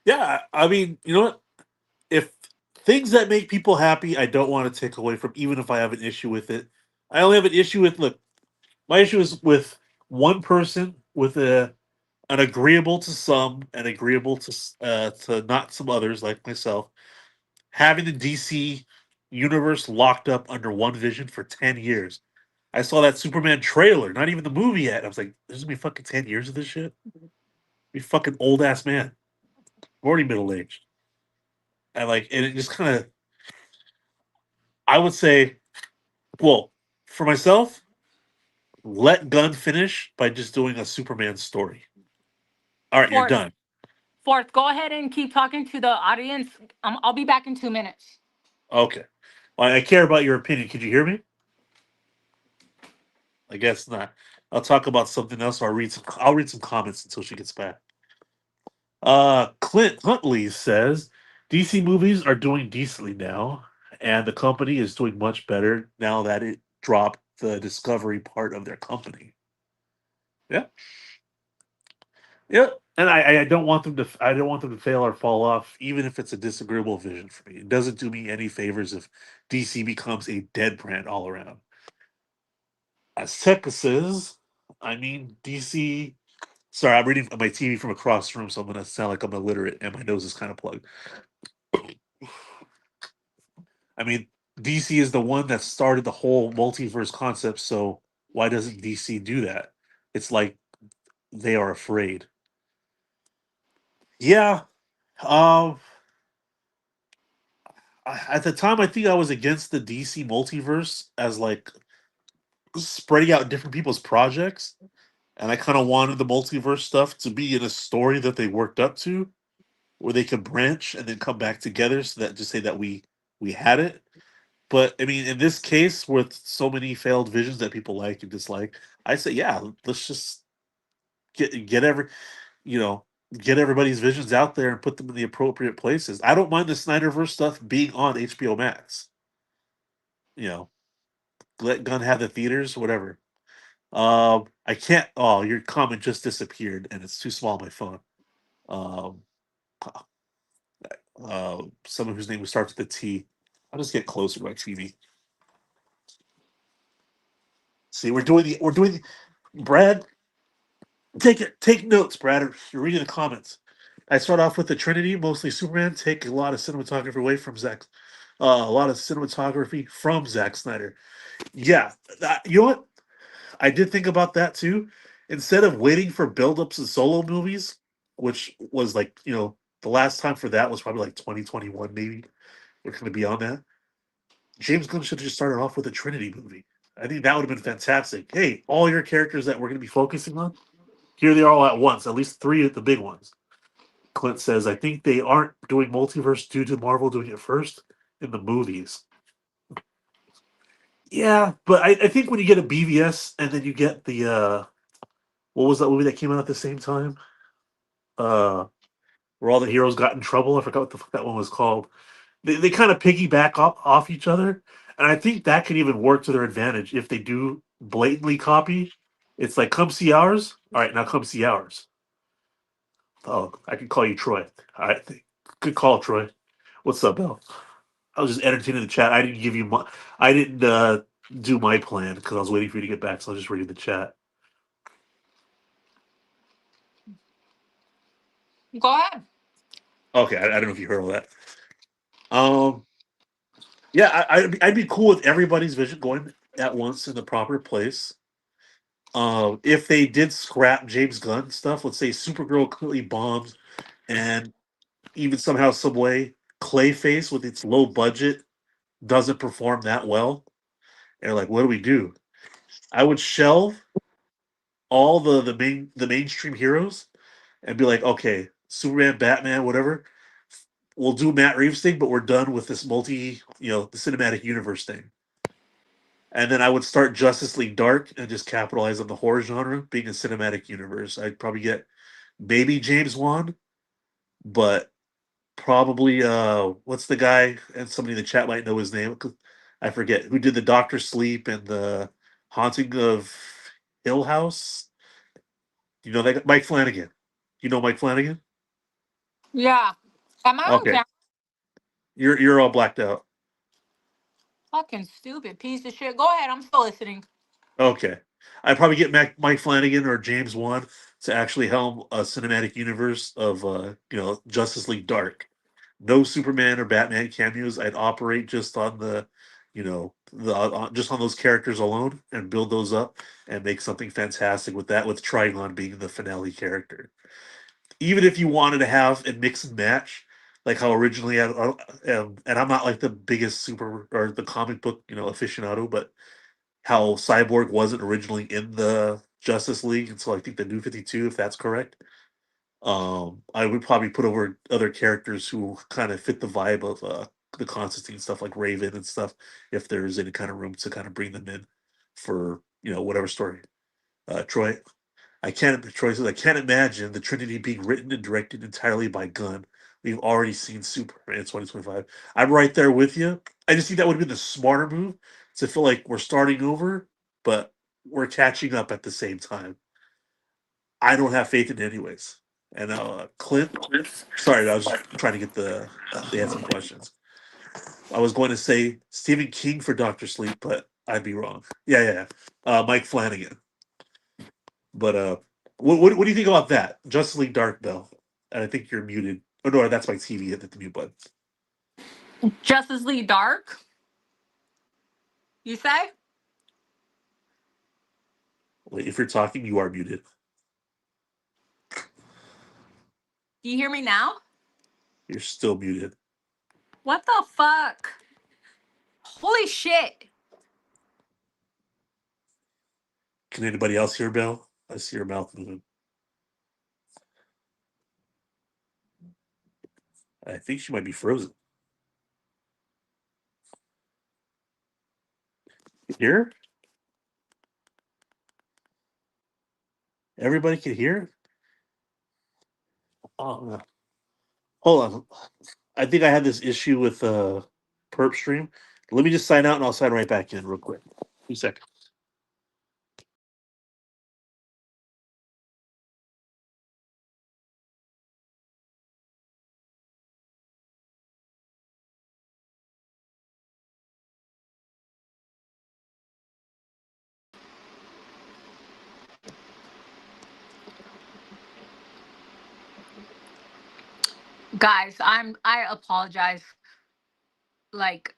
Yeah, I mean, you know what? If things that make people happy, I don't want to take away from, even if I have an issue with it. I only have an issue with, look, my issue is with one person with an agreeable to some and agreeable to not some others like myself, having the DC universe locked up under one vision for 10 years. I saw that Superman trailer, not even the movie yet. I was like, "There's gonna be fucking 10 years of this shit." Be fucking old ass man, already middle aged, and like, and it just kind of. I would say, well, for myself, let Gunn finish by just doing a Superman story. All right, you're Fourth, done. fourth, go ahead and keep talking to the audience. I'll be back in 2 minutes. Okay. Well, I care about your opinion. Could you hear me? I guess not. I'll talk about something else. Or I'll read some comments until she gets back. Clint Huntley says DC movies are doing decently now, and the company is doing much better now that it dropped the Discovery part of their company. Yeah, yeah. And I don't want them to. I don't want them to fail or fall off, even if it's a disagreeable vision for me. It doesn't do me any favors if DC becomes a dead brand all around. As Tekka says, I mean DC. Sorry, I'm reading my TV from across the room, so I'm gonna sound like I'm illiterate, and my nose is kind of plugged. I mean, DC is the one that started the whole multiverse concept, so why doesn't DC do that? It's like they are afraid. Yeah. Um at the time I think I was against the DC multiverse as like spreading out different people's projects, and I kind of wanted the multiverse stuff to be in a story that they worked up to where they could branch and then come back together so that just say that we had it. But I mean, in this case, with so many failed visions that people like and dislike, I say, yeah, let's just get you know get everybody's visions out there and put them in the appropriate places. I don't mind the Snyderverse stuff being on HBO Max. You know, let Gunn have the theaters, whatever. I can't. Oh, your comment just disappeared, and it's too small on my phone. Um, someone whose name starts with a T. I'll just get closer to my TV. See, Brad. Take notes, Brad. You're reading the comments. I start off with the Trinity, mostly Superman. Take a lot of cinematography away from Zack. A lot of cinematography from Zack Snyder. Yeah, you know what? I did think about that too. Instead of waiting for build-ups and solo movies, which was like the last time for that was probably like 2021, maybe we're going to be on that. James Gunn should have just started off with a Trinity movie. I think that would have been fantastic. Hey, all your characters that we're going to be focusing on, here they are all at once, at least three of the big ones. Clint says, I think they aren't doing multiverse due to Marvel doing it first in the movies. Yeah, but I think when you get a BVS and then you get the what was that movie that came out at the same time? Where all the heroes got in trouble. I forgot what the fuck that one was called. They kind of piggyback off each other, and I think that could even work to their advantage if they do blatantly copy. It's like, come see ours. All right, now come see ours. Oh, I can call you Troy. All right, good call, Troy. What's up, Bill? I was just entertaining the chat. I didn't give you my. I didn't do my plan because I was waiting for you to get back. So I was just reading the chat. Go ahead. Okay, I don't know if you heard all that. Um, yeah, I'd be cool with everybody's vision going at once in the proper place. If they did scrap James Gunn stuff, let's say Supergirl completely bombs, and even somehow, some way, Clayface with its low budget doesn't perform that well, and like, what do we do? I would shelve all the mainstream heroes and be like, okay, Superman, Batman, whatever. We'll do Matt Reeves thing, but we're done with this the cinematic universe thing. And then I would start Justice League Dark and just capitalize on the horror genre being a cinematic universe. I'd probably get maybe James Wan, but Probably what's the guy, and somebody in the chat might know his name. 'Cause I forget who did the Doctor Sleep and the Haunting of Hill House. You know that Mike Flanagan. You know Mike Flanagan? Yeah. Am I on Okay. camera? You're all blacked out. Fucking stupid piece of shit. Go ahead. I'm still listening. Okay. I'd probably get Mike Flanagan or James Wan to actually helm a cinematic universe of Justice League Dark. No Superman or Batman cameos. I'd operate just on the just on those characters alone and build those up and make something fantastic with that, with Trigon being the finale character. Even if you wanted to have a mix and match, like how originally and I'm not like the biggest super or the comic book aficionado, but how Cyborg wasn't originally in the Justice League until I think the New 52, if that's correct. I would probably put over other characters who kind of fit the vibe of the Constantine stuff, like Raven and stuff, if there's any kind of room to kind of bring them in for whatever story. Troy, Troy says I can't imagine the Trinity being written and directed entirely by Gunn. We've already seen Superman in 2025. I'm right there with you. I just think that would have been the smarter move to feel like we're starting over, but we're catching up at the same time. I don't have faith in it anyways. And Clint, sorry, I was just trying to get they had some questions. I was going to say Stephen King for Doctor Sleep, but I'd be wrong. Yeah. Mike Flanagan. But what do you think about that? Justice League Dark Bell. And I think you're muted. Oh no, that's my TV hit the mute button. Justice League Dark? You say? Wait, if you're talking, you are muted. Do you hear me now? You're still muted. What the fuck? Holy shit. Can anybody else hear Bell? I see your mouth moving. I think she might be frozen. Hear? Everybody can hear? Oh, hold on. I think I had this issue with Perp Stream. Let me just sign out and I'll sign right back in real quick. 2 seconds. Guys, I apologize. Like,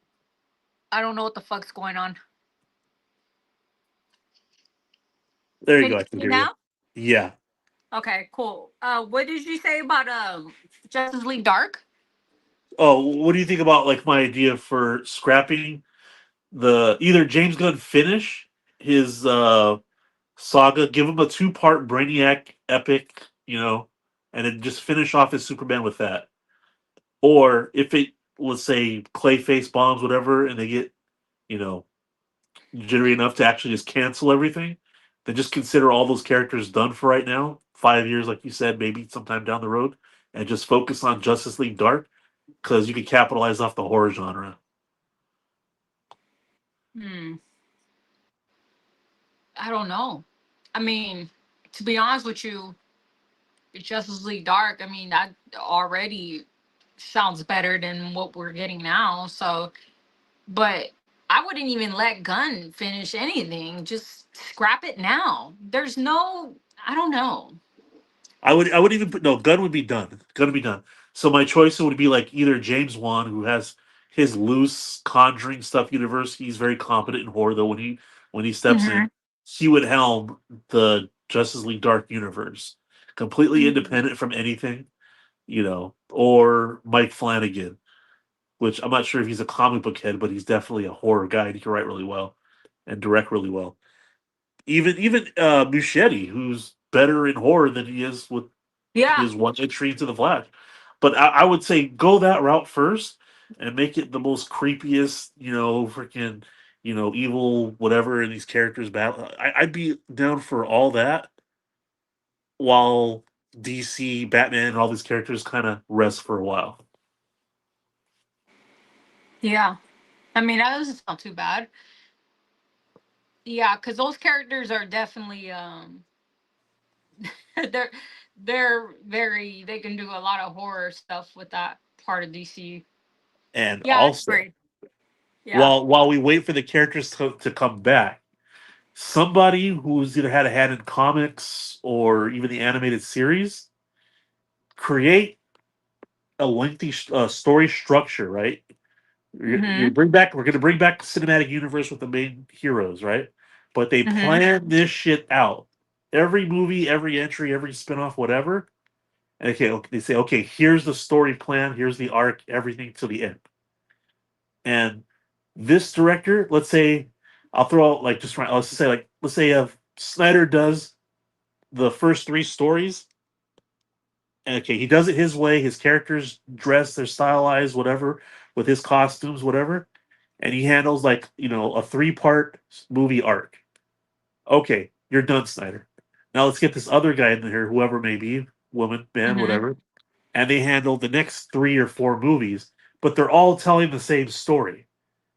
I don't know what the fuck's going on. There you Can go. you I can hear hear me you. now? Yeah. Okay, cool. What did you say about Justice League Dark? Oh, what do you think about like my idea for scrapping the either James Gunn finish his saga, give him a 2-part Brainiac epic, and then just finish off his Superman with that. Or if it, let's say, Clayface bombs, whatever, and they get, you know, jittery enough to actually just cancel everything, then just consider all those characters done for right now. 5 years, like you said, maybe sometime down the road, and just focus on Justice League Dark because you can capitalize off the horror genre. Hmm. I don't know. I mean, to be honest with you, Justice League Dark, I mean, that already sounds better than what we're getting now. So, but I wouldn't even let Gunn finish anything. Just scrap it now. There's no, I don't know. I would even put no Gunn would be done. Gunn would be done. So my choice would be like either James Wan, who has his loose Conjuring stuff universe. He's very competent in horror, though. When he steps in, he would helm the Justice League Dark universe, completely independent from anything, or Mike Flanagan, which I'm not sure if he's a comic book head, but he's definitely a horror guy. And he can write really well and direct really well. Even Muschietti, who's better in horror than he is with Yeah. his one entry into the Flash. But I would say go that route first and make it the most creepiest, freaking, evil whatever in these characters battle. I'd be down for all that while DC, Batman, and all these characters kind of rest for a while. Yeah. I mean, that was not too bad. Yeah, because those characters are definitely they're they can do a lot of horror stuff with that part of DC. And Yeah, it's also, great. Yeah. while we wait for the characters to come back, somebody who's either had a hand in comics or even the animated series create a lengthy story structure, right? You Mhm. bring back. We're going to bring back the cinematic universe with the main heroes, right? But they Mhm. plan this shit out. Every movie, every entry, every spinoff, whatever. And okay, they say, okay, here's the story plan, here's the arc, everything to the end. And this director, let's say, I'll throw out like just right. Let's say Snyder does the first three stories. And okay, he does it his way. His characters dress, they're stylized, whatever, with his costumes, whatever. And he handles like a three-part movie arc. Okay, you're done, Snyder. Now let's get this other guy in here, whoever it may be, woman, man, Mhm. whatever, and they handle the next three or four movies, but they're all telling the same story.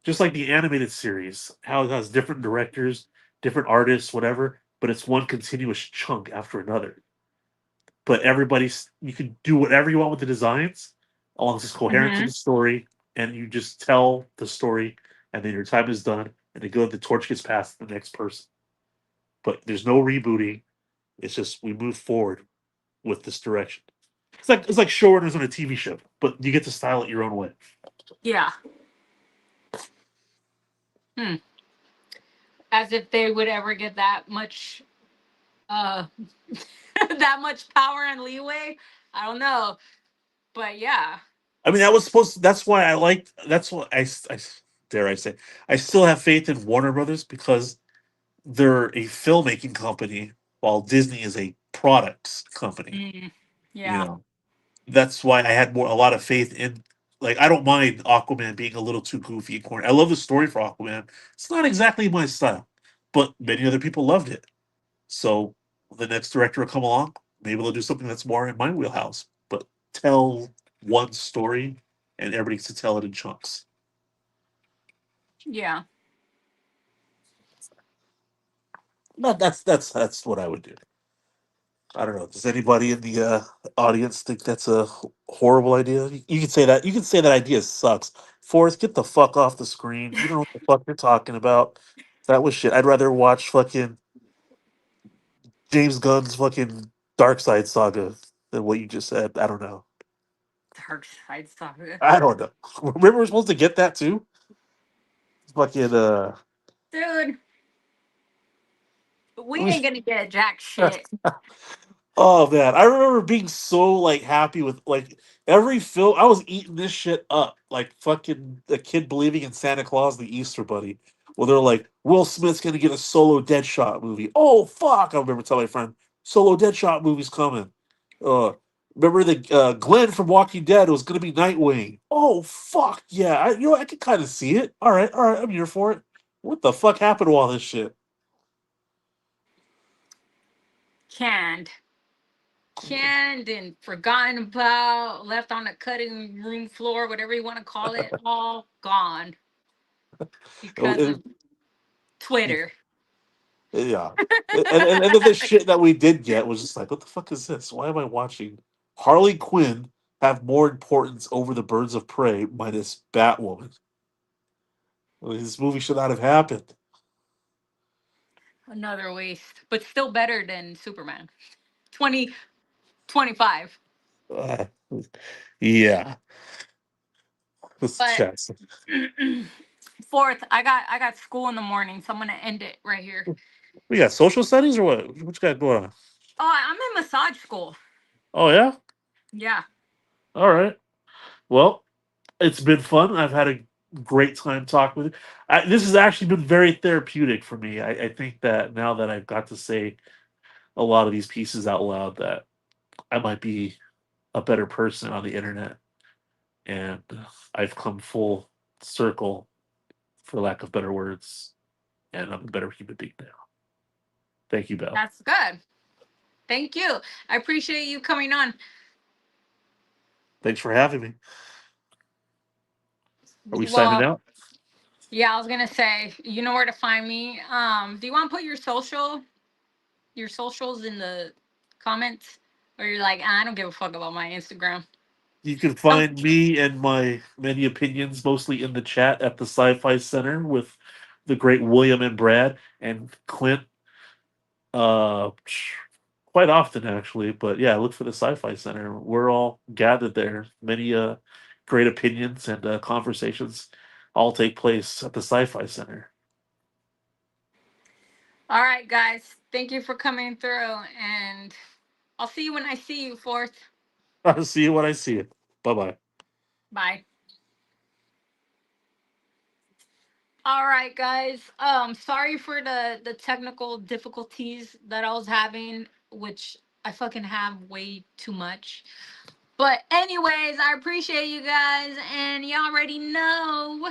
Just like the animated series, how it has different directors, different artists, whatever, but it's one continuous chunk after another. But you can do whatever you want with the designs, as long as it's coherent to the Mhm. story, and you just tell the story, and then your time is done, and the torch gets passed to the next person. But there's no rebooting. It's just we move forward with this direction. It's like showrunners on a TV show, but you get to style it your own way. Yeah. Hmm. As if they would ever get that much uh that much power and leeway. I don't know. But yeah. I mean, that was supposed to, that's why I liked, that's what dare I say, I still have faith in Warner Brothers because they're a filmmaking company while Disney is a products company. Mm, You yeah. know, that's why I had a lot of faith in, like, I don't mind Aquaman being a little too goofy and corny. I love the story for Aquaman. It's not exactly my style, but many other people loved it. So the next director will come along. Maybe they'll do something that's more in my wheelhouse, but tell one story and everybody gets to tell it in chunks. Yeah. Not that's what I would do. I don't know. Does anybody in the audience think that's a horrible idea? You can say that. You can say that idea sucks. Forrest, get the fuck off the screen. You don't know what the fuck you're talking about. That was shit. I'd rather watch fucking James Gunn's fucking Dark Side Saga than what you just said. I don't know. Dark side saga. I don't know. Remember, we're supposed to get that too. Fucking Dude, we we ain't gonna get jack shit. Oh man, I remember being so like happy with like every film. I was eating this shit up, like fucking a kid believing in Santa Claus, the Easter Bunny. Well, they're like, Will Smith's gonna get a solo Deadshot movie. Oh fuck! I remember telling my friend, solo Deadshot movie's coming. Uh, remember the Glenn from Walking Dead was gonna be Nightwing. Oh fuck yeah! I can kind of see it. All right, I'm here for it. What the fuck happened to all this shit? Canned. Canned and forgotten about, left on the cutting room floor, whatever you want to call it, all gone because It- of Twitter. Yeah. And then the shit that we did get was just like, what the fuck is this? Why am I watching Harley Quinn have more importance over the Birds of Prey minus Batwoman? I mean, this movie should not have happened. Another waste, but still better than Superman. 2025. Uh, yeah. This But chest. fourth, I got school in the morning, so I'm gonna end it right here. We got social studies or what? What you got going on? Oh, I'm in massage school. Oh yeah? Yeah. All right. Well, it's been fun. I've had a great time talking with you. This has actually been very therapeutic for me. I think that now that I've got to say a lot of these pieces out loud, that I might be a better person on the internet, and I've come full circle, for lack of better words, and I'm a better human being now. Thank you, Belle. That's good. Thank you. I appreciate you coming on. Thanks for having me. Are we signing out? Yeah, I was gonna say, you know where to find me. Do you want to put your socials in the comments, or you're like, I don't give a fuck about my Instagram? You can find me and my many opinions mostly in the chat at the Sci-Fi Center with the great William and Brad and Clint. Uh, quite often actually, but yeah, look for the Sci-Fi Center. We're all gathered there. Many great opinions and conversations all take place at the Sci-Fi Center. All right, guys. Thank you for coming through, and I'll see you when I see you, Fourth. I'll see you when I see you. Bye-bye. Bye. All right, guys. Sorry for the technical difficulties that I was having, which I fucking have way too much. But anyways, I appreciate you guys, and you already know